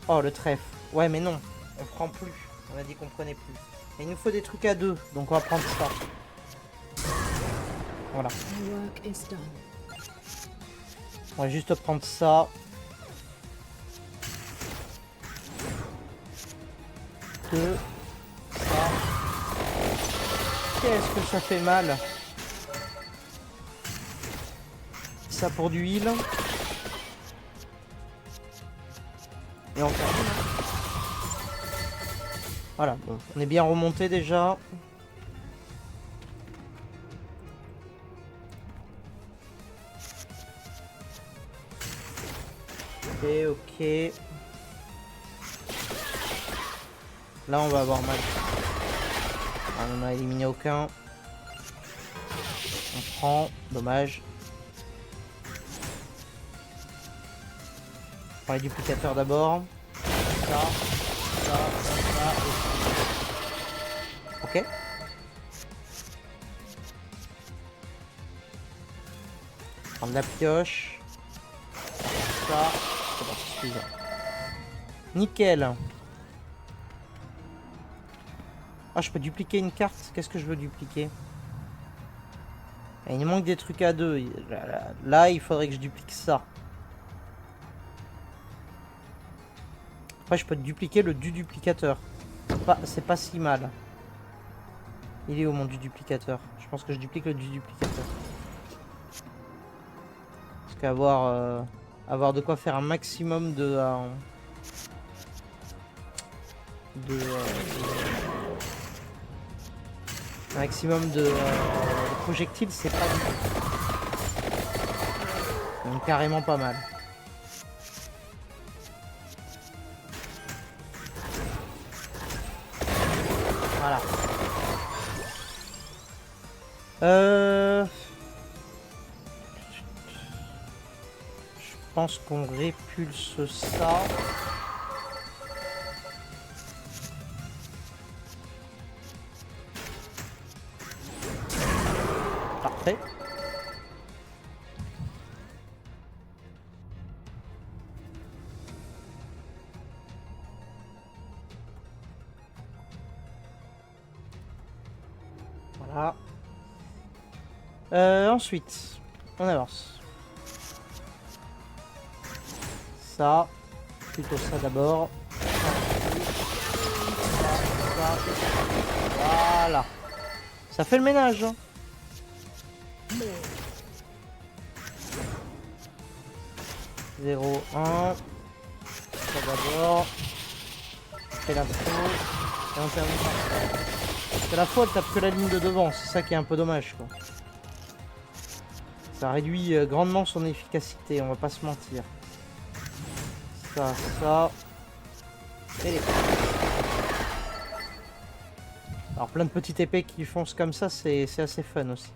Oh, le trèfle. Ouais, mais non, on prend plus. On a dit qu'on prenait plus. Et il nous faut des trucs à deux, donc on va prendre ça. Voilà. On va juste prendre ça. Deux. Ça. Qu'est-ce que ça fait mal. Ça pour du heal. Et on termine. Voilà, bon, on est bien remonté déjà. Ok. Là, on va avoir mal. On n'en a éliminé aucun. On prend. Dommage. On prend les duplicateurs d'abord. Ça. Ça. Ok. Prendre la pioche. Ça. C'est bon, c'est suffisant. Nickel. Ah, je peux dupliquer une carte. Qu'est-ce que je veux dupliquer? Il nous manque des trucs à deux. Là, il faudrait que je duplique ça. Après, je peux dupliquer le duplicateur. C'est pas si mal. Il est où mon duplicateur? Je pense que je duplique le duplicateur. Parce qu'avoir avoir de quoi faire un maximum de un maximum de projectiles, c'est pas du tout. Donc carrément pas mal. Voilà. Je pense qu'on répulse ça. Parfait. Voilà. Ensuite, on avance. Ça, plutôt ça d'abord. Voilà. Ça fait le ménage. Hein. 0, 1. Ça d'abord. C'est la fois. Et on termine par ça. Parce que la fois, elle tape que la ligne de devant. C'est ça qui est un peu dommage, quoi. Ça réduit grandement son efficacité, on va pas se mentir. Ça, ça. Et les... Alors plein de petites épées qui foncent comme ça, c'est assez fun aussi.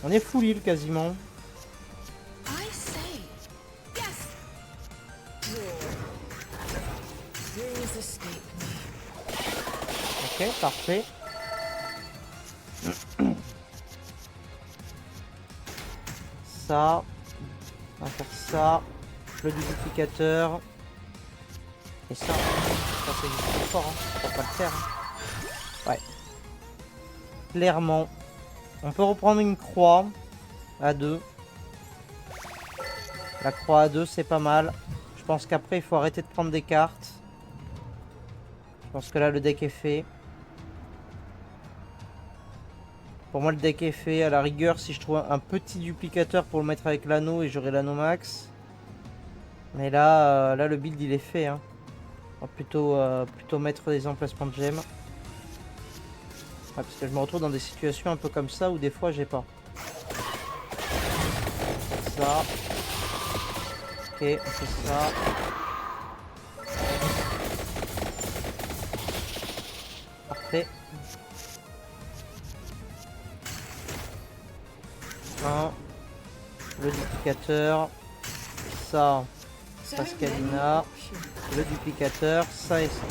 On est full heal quasiment. Ok, parfait. Ça. On va faire ça. Le duplicateur. Et ça. Ça c'est juste trop fort, hein. Faut pas le faire. Hein. Ouais. Clairement. On peut reprendre une croix à 2. La croix à 2 c'est pas mal. Je pense qu'après il faut arrêter de prendre des cartes. Je pense que là le deck est fait. Pour moi le deck est fait. À la rigueur si je trouve un petit duplicateur pour le mettre avec l'anneau et j'aurai l'anneau max. Mais là, là le build il est fait. Hein. On va plutôt mettre des emplacements de gemmes. Ouais, parce que je me retrouve dans des situations un peu comme ça où des fois j'ai pas. Ça. Ok, on fait ça. Parfait. 1. Le duplicateur. Ça. Pascalina. Le duplicateur. Ça et ça.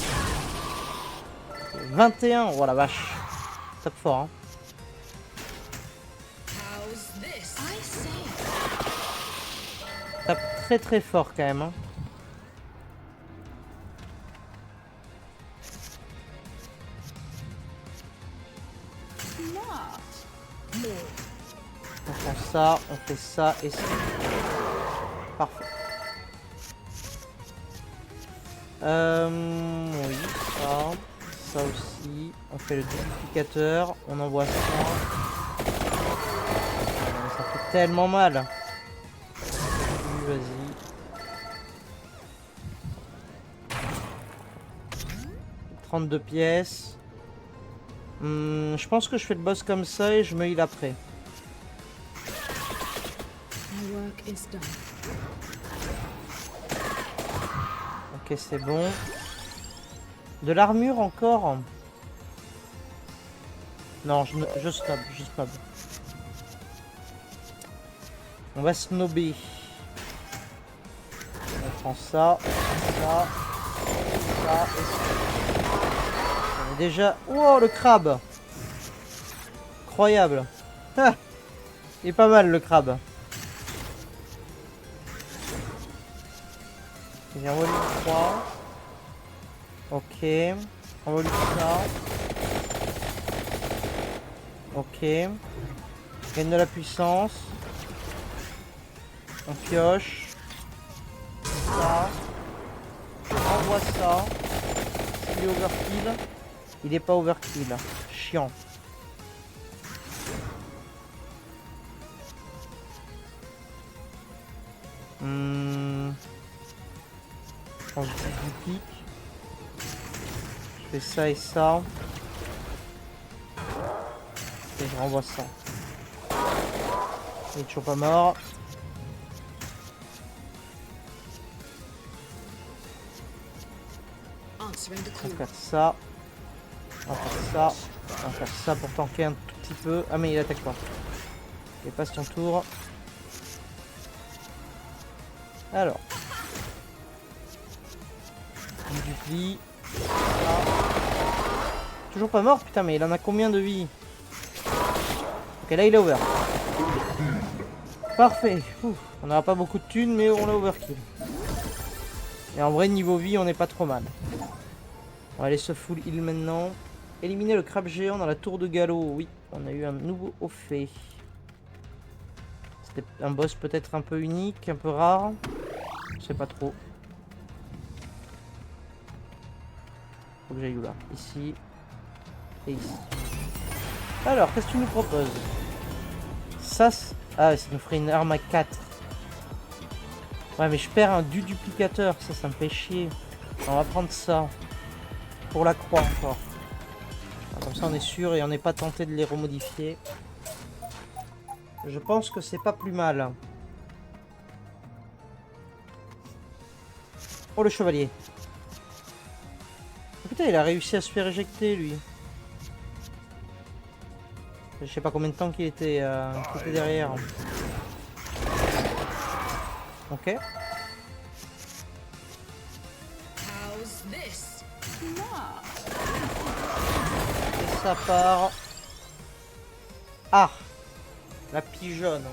21. Oh la vache. Top fort. Hein. Tape très très fort quand même. Hein. On prend ça, on fait ça et ça. Parfait. Oui, ça aussi. On fait le duplicateur, on envoie ça. Ça fait tellement mal. Vas-y. 32 pièces. Je pense que je fais le boss comme ça et je me heal après. Ok, c'est bon. De l'armure encore. Non, je snob, je snob. On va snobber. On prend ça, ça, ça et ça. On est déjà... Oh, le crabe! Incroyable. Ah, il est pas mal, le crabe. Il envoie lui 3. Ok. On va lui ça. Ok. Gagne de la puissance. On pioche. Ça. On envoie ça. Il est overkill. Il est pas overkill. Chiant. Je pense que je duplique. Je fais ça et ça. Et je renvoie ça. Il est toujours pas mort. On va faire ça. On va faire ça. On va faire ça pour tanker un tout petit peu. Ah mais il attaque pas. Il passe ton tour. Alors. On duplie. Là. Toujours pas mort, putain, mais il en a combien de vie? Ok, là il est over. Parfait. Ouf. On n'aura pas beaucoup de thunes, mais on l'a overkill. Et en vrai, niveau vie, on n'est pas trop mal. On va aller se full heal maintenant. Éliminer le crabe géant dans la tour de galop. Oui, on a eu un nouveau haut fait. C'était un boss peut-être un peu unique, un peu rare. Je sais pas trop. Faut que j'aille où là? Ici. Et ici. Alors, qu'est-ce que tu nous proposes? Ça, ah, ça nous ferait une arme à 4. Ouais, mais je perds un duplicateur. Ça me fait chier. On va prendre ça. Pour la croix encore. Comme ça, on est sûr et on n'est pas tenté de les remodifier. Je pense que c'est pas plus mal. Oh, le chevalier. Oh, putain, il a réussi à se faire éjecter, lui. Je sais pas combien de temps qu'il était derrière. Ok. Et ça part. Ah, la pigeonne.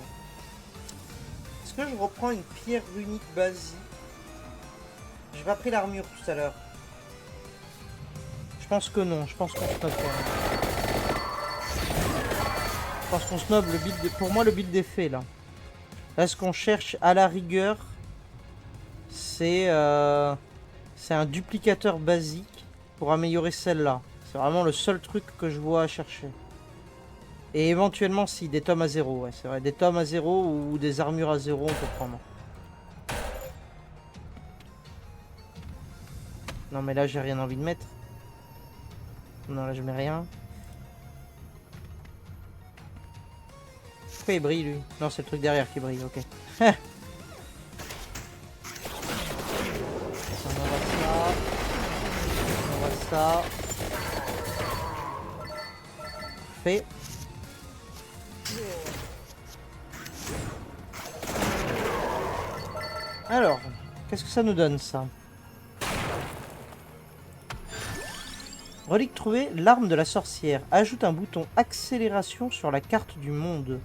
Est-ce que je reprends une pierre runique basique? J'ai pas pris l'armure tout à l'heure. Je pense que non. Je pense qu'on snob. Je pense qu'on snob le build. Pour moi, le build est fait là. Là, ce qu'on cherche à la rigueur, c'est un duplicateur basique pour améliorer celle-là. C'est vraiment le seul truc que je vois à chercher. Et éventuellement, si des tomes à 0, ouais, c'est vrai. Des tomes à 0 ou des armures à 0, on peut prendre. Non, mais là, j'ai rien envie de mettre. Non, là, je mets rien. Pourquoi il brille, lui? Non, c'est le truc derrière qui brille, ok. On envoie ça. On envoie ça. Fait. Alors, qu'est-ce que ça nous donne, ça? Relique trouvée, l'arme de la sorcière. Ajoute un bouton accélération sur la carte du monde.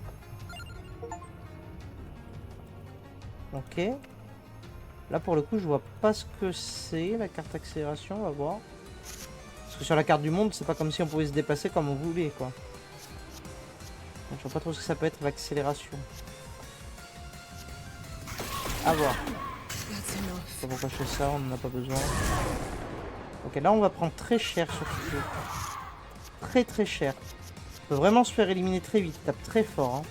Ok. Là pour le coup je vois pas ce que c'est la carte accélération, on va voir. Parce que sur la carte du monde c'est pas comme si on pouvait se déplacer comme on voulait quoi. Donc, je vois pas trop ce que ça peut être l'accélération. À voir. Je sais pas pourquoi je fais ça, on n'en a pas besoin. Ok, là on va prendre très cher sur ce jeu. Très très cher. On peut vraiment se faire éliminer très vite, il tape très fort. Hein.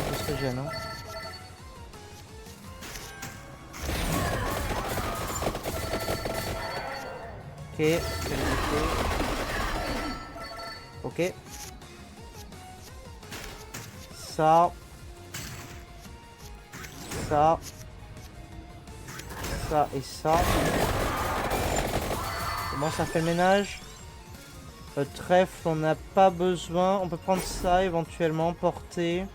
Ça serait gêne. Hein. Ok, ok. Ça. Ça. Ça et ça. Comment ça fait le ménage? Trèfle, on n'a pas besoin. On peut prendre ça éventuellement, portée.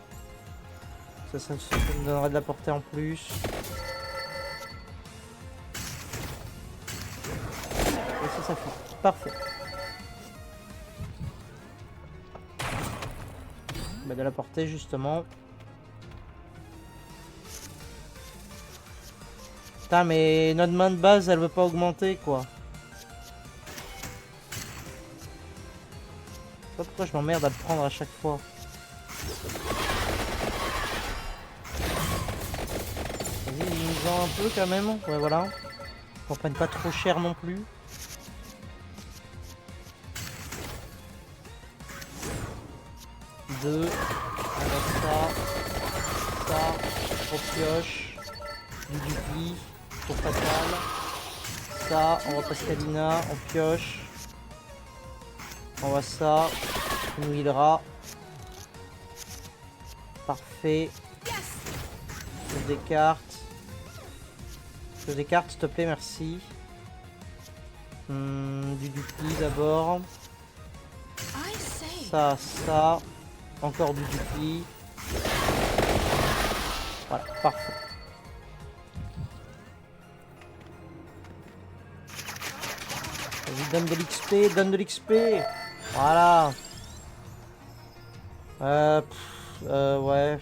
Ça nous donnerait de la portée en plus. Et ça fait. Parfait. Bah, de la portée justement. Putain, mais notre main de base elle veut pas augmenter quoi. Je sais pas pourquoi je m'emmerde à le prendre à chaque fois. Vas-y, éliminons un peu quand même. Ouais, voilà. Qu'on prenne pas trop cher non plus. Deux. Alors ça. Au pioche. Du dupli. Pour fatal. Ça, on va Pascalina. On pioche. On voit ça. Il nous healera. Parfait. Je des cartes. Je des cartes, s'il te plaît, merci. Du dupli d'abord. Ça, ça. Encore du dupli. Voilà, parfait. Vas-y, donne de l'XP, donne de l'XP. Voilà. Ouais.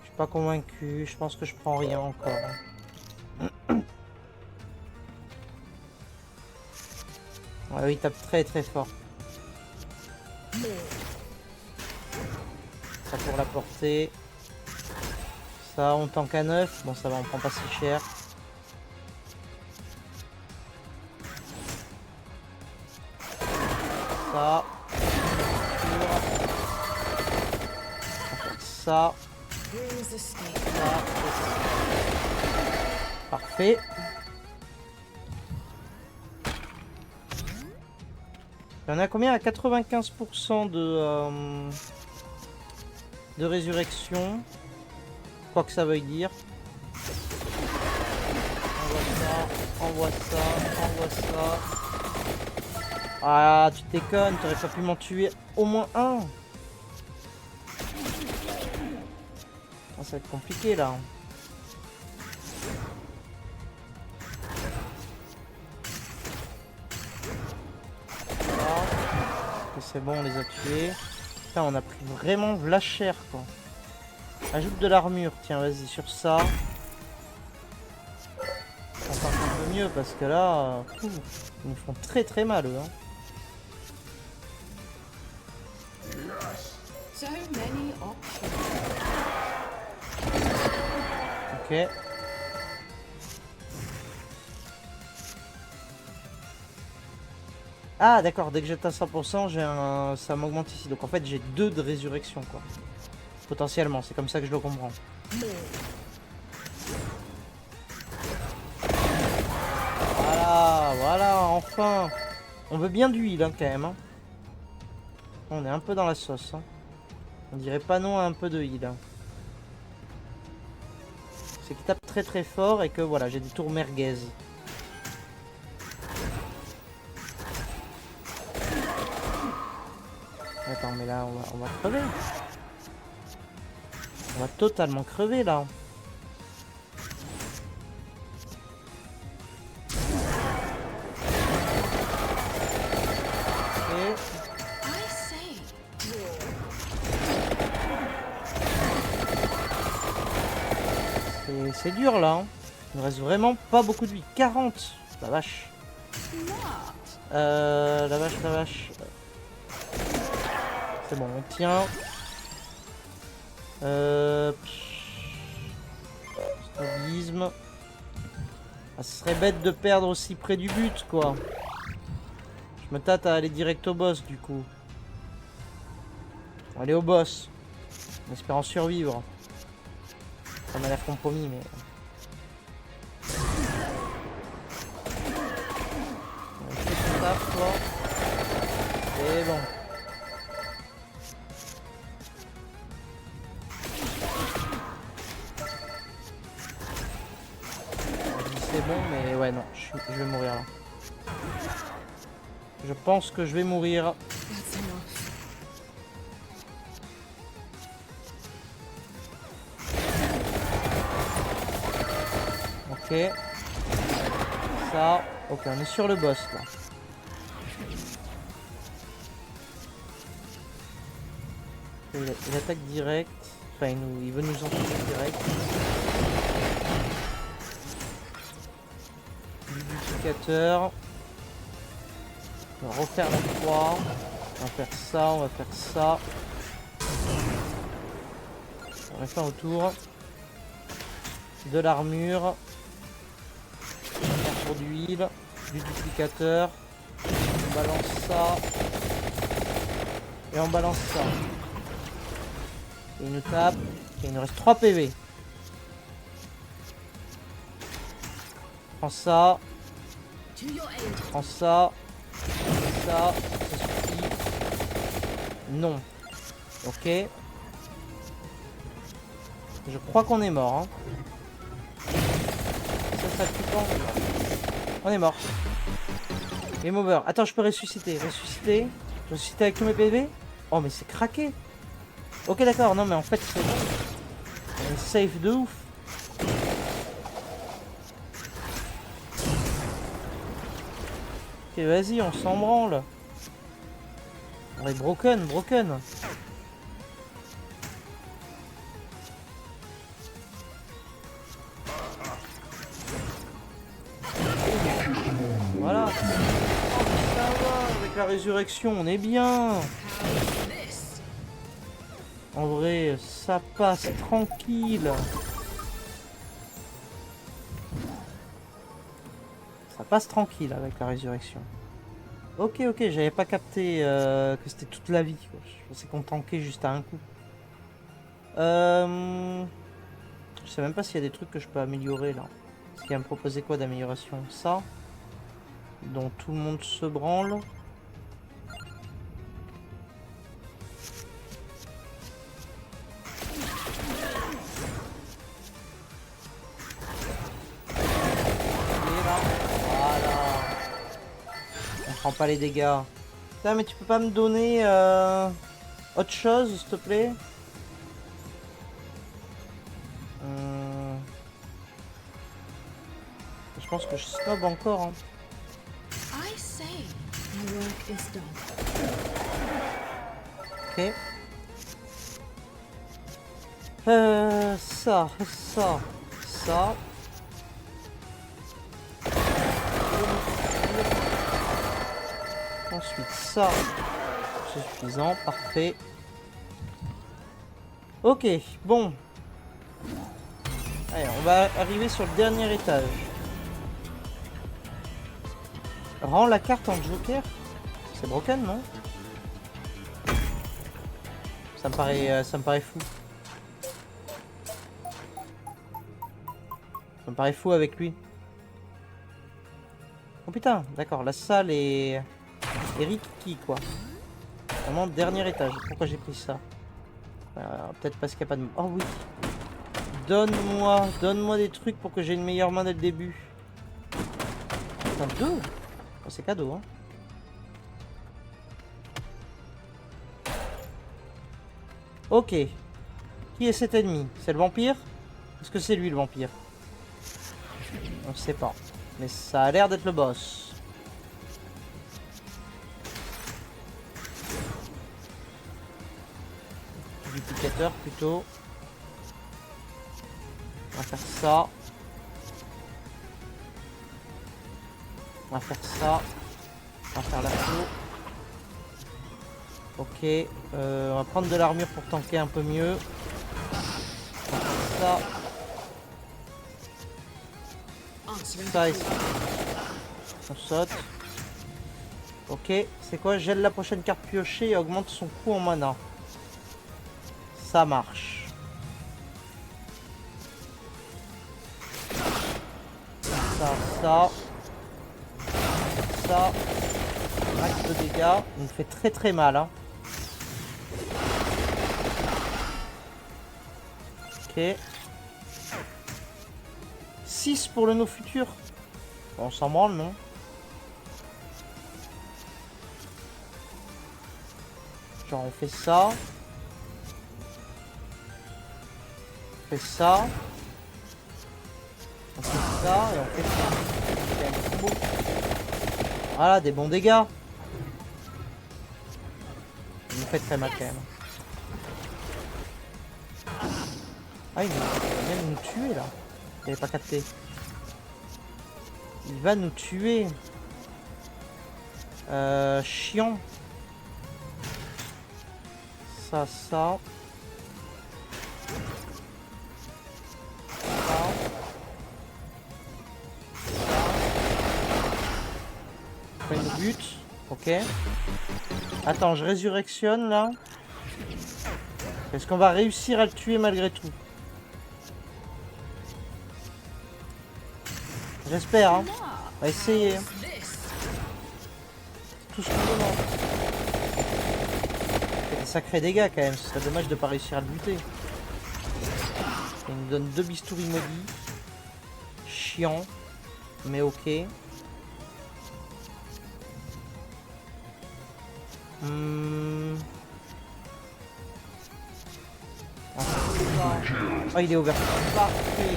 Je suis pas convaincu. Je pense que je prends rien encore. Ouais, oui, il tape très très fort. Ça pour la portée. Ça, on tank à 9. Bon, ça va, on prend pas si cher. Ça. Ça. Parfait. Il y en a combien à 95% de résurrection. Quoi que ça veuille dire. Envoie ça, envoie ça. Ah, tu déconnes, t'aurais pas pu m'en tuer au moins un. Ah, ça va être compliqué là. C'est bon, on les a tués. Putain, on a pris vraiment de la chair quoi. Ajoute de l'armure, tiens, vas-y, sur ça. On part un peu mieux parce que là, ils nous font très très mal eux. Hein. Ok. Ah d'accord, dès que j'atteins 100%, ça m'augmente ici. Donc en fait j'ai 2 de résurrection quoi. Potentiellement, c'est comme ça que je le comprends. Voilà, enfin. On veut bien du heal hein, quand même. Hein. On est un peu dans la sauce. Hein. On dirait pas non à un peu de heal. Hein. C'est qu'il tape très très fort et que voilà, j'ai des tours merguez. Attends, mais là, on va crever. On va totalement crever, là. C'est dur là. Hein. Il me reste vraiment pas beaucoup de vie. 40. La vache. La vache, la vache. C'est bon, on tient. Snobisme. Ah, ce serait bête de perdre aussi près du but, quoi. Je me tâte à aller direct au boss, du coup. On va aller au boss. En espérant survivre. Ça m'a l'air compromis, mais... On va essayer de taf, toi. Et bon. C'est bon, mais ouais, non, je vais mourir là. Je pense que je vais mourir. Ok. Ça. Ok, on est sur le boss là. Il attaque direct. Enfin, il veut nous enfuir direct. Ludificateur. On va refaire la croix. On va faire ça, on va faire ça. On va faire autour. De l'armure. Pour d'huile. Du duplicateur. On balance ça. Et on balance ça. Et il nous tape. Et il nous reste 3 PV. Prends ça. Prends ça. Ça suffit. Non. Ok. Je crois qu'on est mort. Hein. Ça flippant. On est mort. Game over. Attends, je peux ressusciter. Ressusciter avec tous mes PV. Oh, mais c'est craqué. Ok, d'accord. Non, mais en fait, c'est bon. On est safe de ouf. Ok, vas-y, on s'en branle. On est broken. Voilà. Ça va, avec la résurrection, on est bien. En vrai, ça passe tranquille. Ça passe tranquille avec la résurrection. Ok, j'avais pas capté que c'était toute la vie. Quoi. Je pensais qu'on tankait juste à un coup. Je sais même pas s'il y a des trucs que je peux améliorer là. Est-ce qu'il va me proposer quoi d'amélioration? Ça, dont tout le monde se branle. Pas les dégâts. Putain, mais tu peux pas me donner autre chose, s'il te plaît? Je pense que je snob encore. Hein. Ok. Ça. Ensuite ça, c'est suffisant, parfait. Ok, bon. Allez, on va arriver sur le dernier étage. Rends la carte en joker. C'est broken, non? Ça me paraît fou. Ça me paraît fou avec lui. Oh putain, d'accord, la salle est... Ricky quoi. Vraiment dernier étage. Pourquoi j'ai pris ça? Peut-être parce qu'il n'y a pas de... Oh oui. Donne-moi des trucs pour que j'ai une meilleure main dès le début. Putain, 2. Oh, c'est cadeau hein. Ok. Qui est cet ennemi? C'est le vampire? Est-ce que c'est lui le vampire? On sait pas. Mais ça a l'air d'être le boss. Duplicateur plutôt. On va faire ça. On va faire ça. On va faire la peau. Ok. On va prendre de l'armure pour tanker un peu mieux. On va faire ça. Ça ici. On saute. Ok. C'est quoi? Gèle la prochaine carte piochée et augmente son coût en mana. Ça marche. Ça. Ça. Max de dégâts. Il nous fait très mal. Hein. Ok. 6 pour le no futur. On s'en branle, non? Genre on fait ça. On fait ça. On fait ça et on fait ça. Voilà, des bons dégâts. Il nous fait très mal quand même. Ah, il va même nous tuer là. Il n'avait pas capté. Il va nous tuer. Chiant. Ça. Ça. Point de but. Ok. Attends, je résurrectionne là. Est-ce qu'on va réussir à le tuer malgré tout? J'espère, hein. On va essayer. Tout ce qu'on demande. Il fait des sacrés dégâts quand même. Ce serait dommage de pas réussir à le buter. Il nous donne 2 bistouris maudits. Chiant. Mais ok. Oh, il est overkill. Parfait.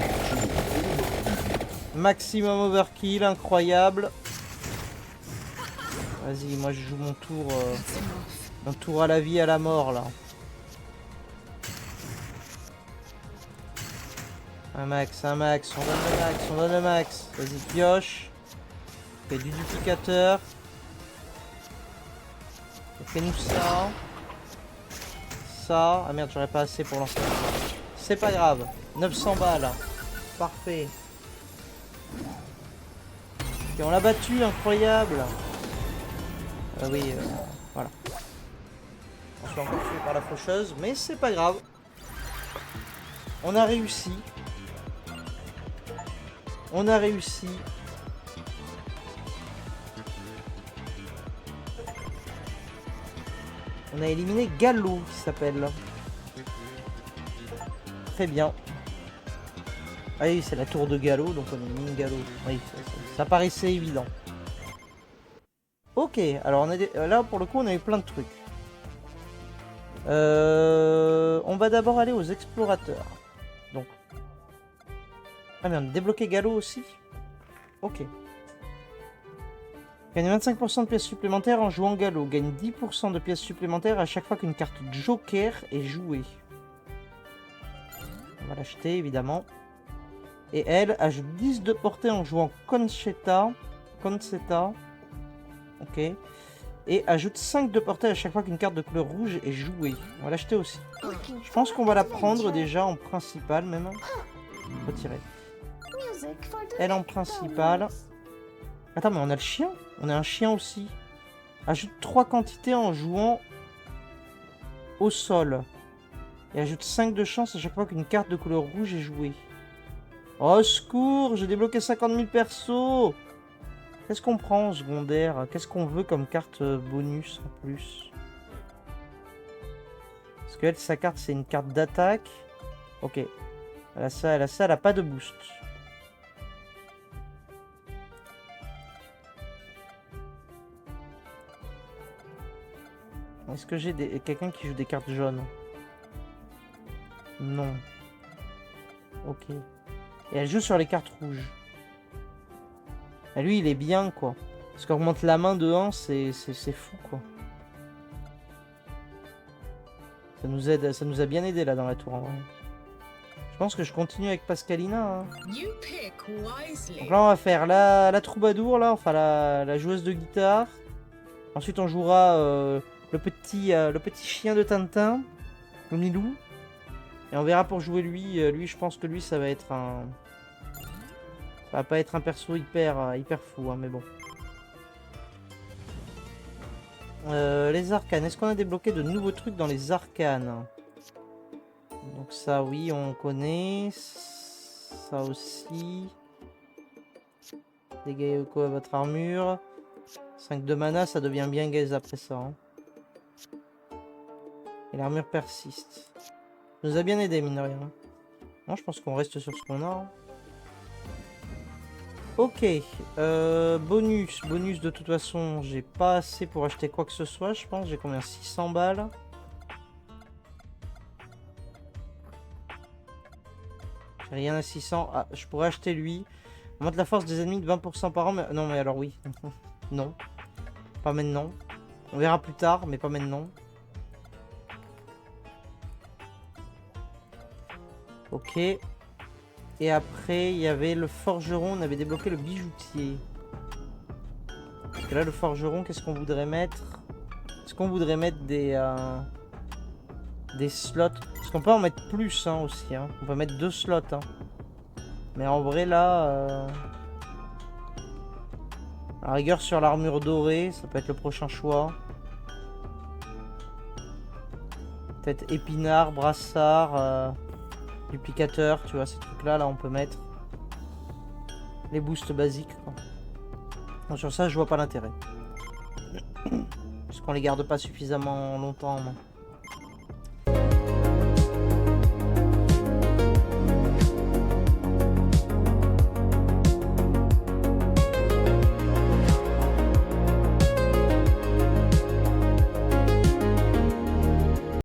Maximum overkill, incroyable. Vas-y, moi je joue mon tour à la vie, à la mort là. Un max, on donne le max. Vas-y, pioche. Fais du duplicateur. Fais-nous ça. Ça. Ah merde, j'aurais pas assez pour lancer. C'est pas grave. 900 balles. Parfait. Et on l'a battu, incroyable. Oui, voilà. On se fait encore tuer par la faucheuse, mais c'est pas grave. On a réussi. On a réussi. On a éliminé Gallo, qui s'appelle. Très bien. Ah oui, c'est la tour de Gallo, donc on élimine Gallo. Oui, ça paraissait évident. Ok, alors on a là pour le coup on a eu plein de trucs. On va d'abord aller aux explorateurs. Donc. Ah merde, débloquer Gallo aussi. Ok. Gagne 25% de pièces supplémentaires en jouant Gallo. Gagne 10% de pièces supplémentaires à chaque fois qu'une carte Joker est jouée. On va l'acheter évidemment. Et elle ajoute 10 de portée en jouant Concetta. Ok. Et ajoute 5 de portée à chaque fois qu'une carte de couleur rouge est jouée. On va l'acheter aussi. Je pense qu'on va la prendre déjà en principal même. Retirer. Elle en principal. Attends, mais on a le chien. On a un chien aussi. Ajoute 3 quantités en jouant au sol. Et ajoute 5 de chance à chaque fois qu'une carte de couleur rouge est jouée. Oh secours, j'ai débloqué 50 000 persos. Qu'est-ce qu'on prend en secondaire? Qu'est-ce qu'on veut comme carte bonus en plus? Parce que elle, sa carte, c'est une carte d'attaque. Ok. Elle a ça, elle a pas de boost. Est-ce que j'ai quelqu'un qui joue des cartes jaunes? Non. Ok. Et elle joue sur les cartes rouges. Et lui, il est bien, quoi. Parce qu'on remonte la main de 1, c'est fou, quoi. Ça nous aide, ça nous a bien aidé, là, dans la tour, en vrai. Je pense que je continue avec Pascalina. Hein. You pick wisely. Donc là, on va faire la troubadour, là, enfin la joueuse de guitare. Ensuite, on jouera le petit chien de Tintin, le Milou. Et on verra pour jouer lui. Lui, je pense que lui, ça va être un... Ça va pas être un perso hyper fou, hein, mais bon. Les arcanes. Est-ce qu'on a débloqué de nouveaux trucs dans les arcanes? Donc ça, oui, on connaît. Ça aussi. Dégâts quoi à votre armure. 5 de mana, ça devient bien gaze après ça. Hein. Et l'armure persiste. Ça nous a bien aidé, mine de rien. Non, je pense qu'on reste sur ce qu'on a. Hein. Ok. Bonus. Bonus, de toute façon, j'ai pas assez pour acheter quoi que ce soit, je pense. J'ai combien? 600 balles. J'ai rien à 600. Ah, je pourrais acheter lui. Augmente la force des ennemis de 20% par an. Mais... Non, mais alors oui. Non. Pas maintenant. On verra plus tard, mais pas maintenant. Ok. Et après, il y avait le forgeron. On avait débloqué le bijoutier. Parce que là, le forgeron, qu'est-ce qu'on voudrait mettre? Est-ce qu'on voudrait mettre des slots? Parce qu'on peut en mettre plus hein, aussi. Hein. On peut mettre 2 slots. Hein. Mais en vrai, là... à rigueur, sur l'armure dorée, ça peut être le prochain choix. Peut-être épinard, brassard, duplicateur, tu vois, ces trucs-là, là, on peut mettre. Les boosts basiques, quoi. Donc, sur ça, je vois pas l'intérêt. Parce qu'on les garde pas suffisamment longtemps en main.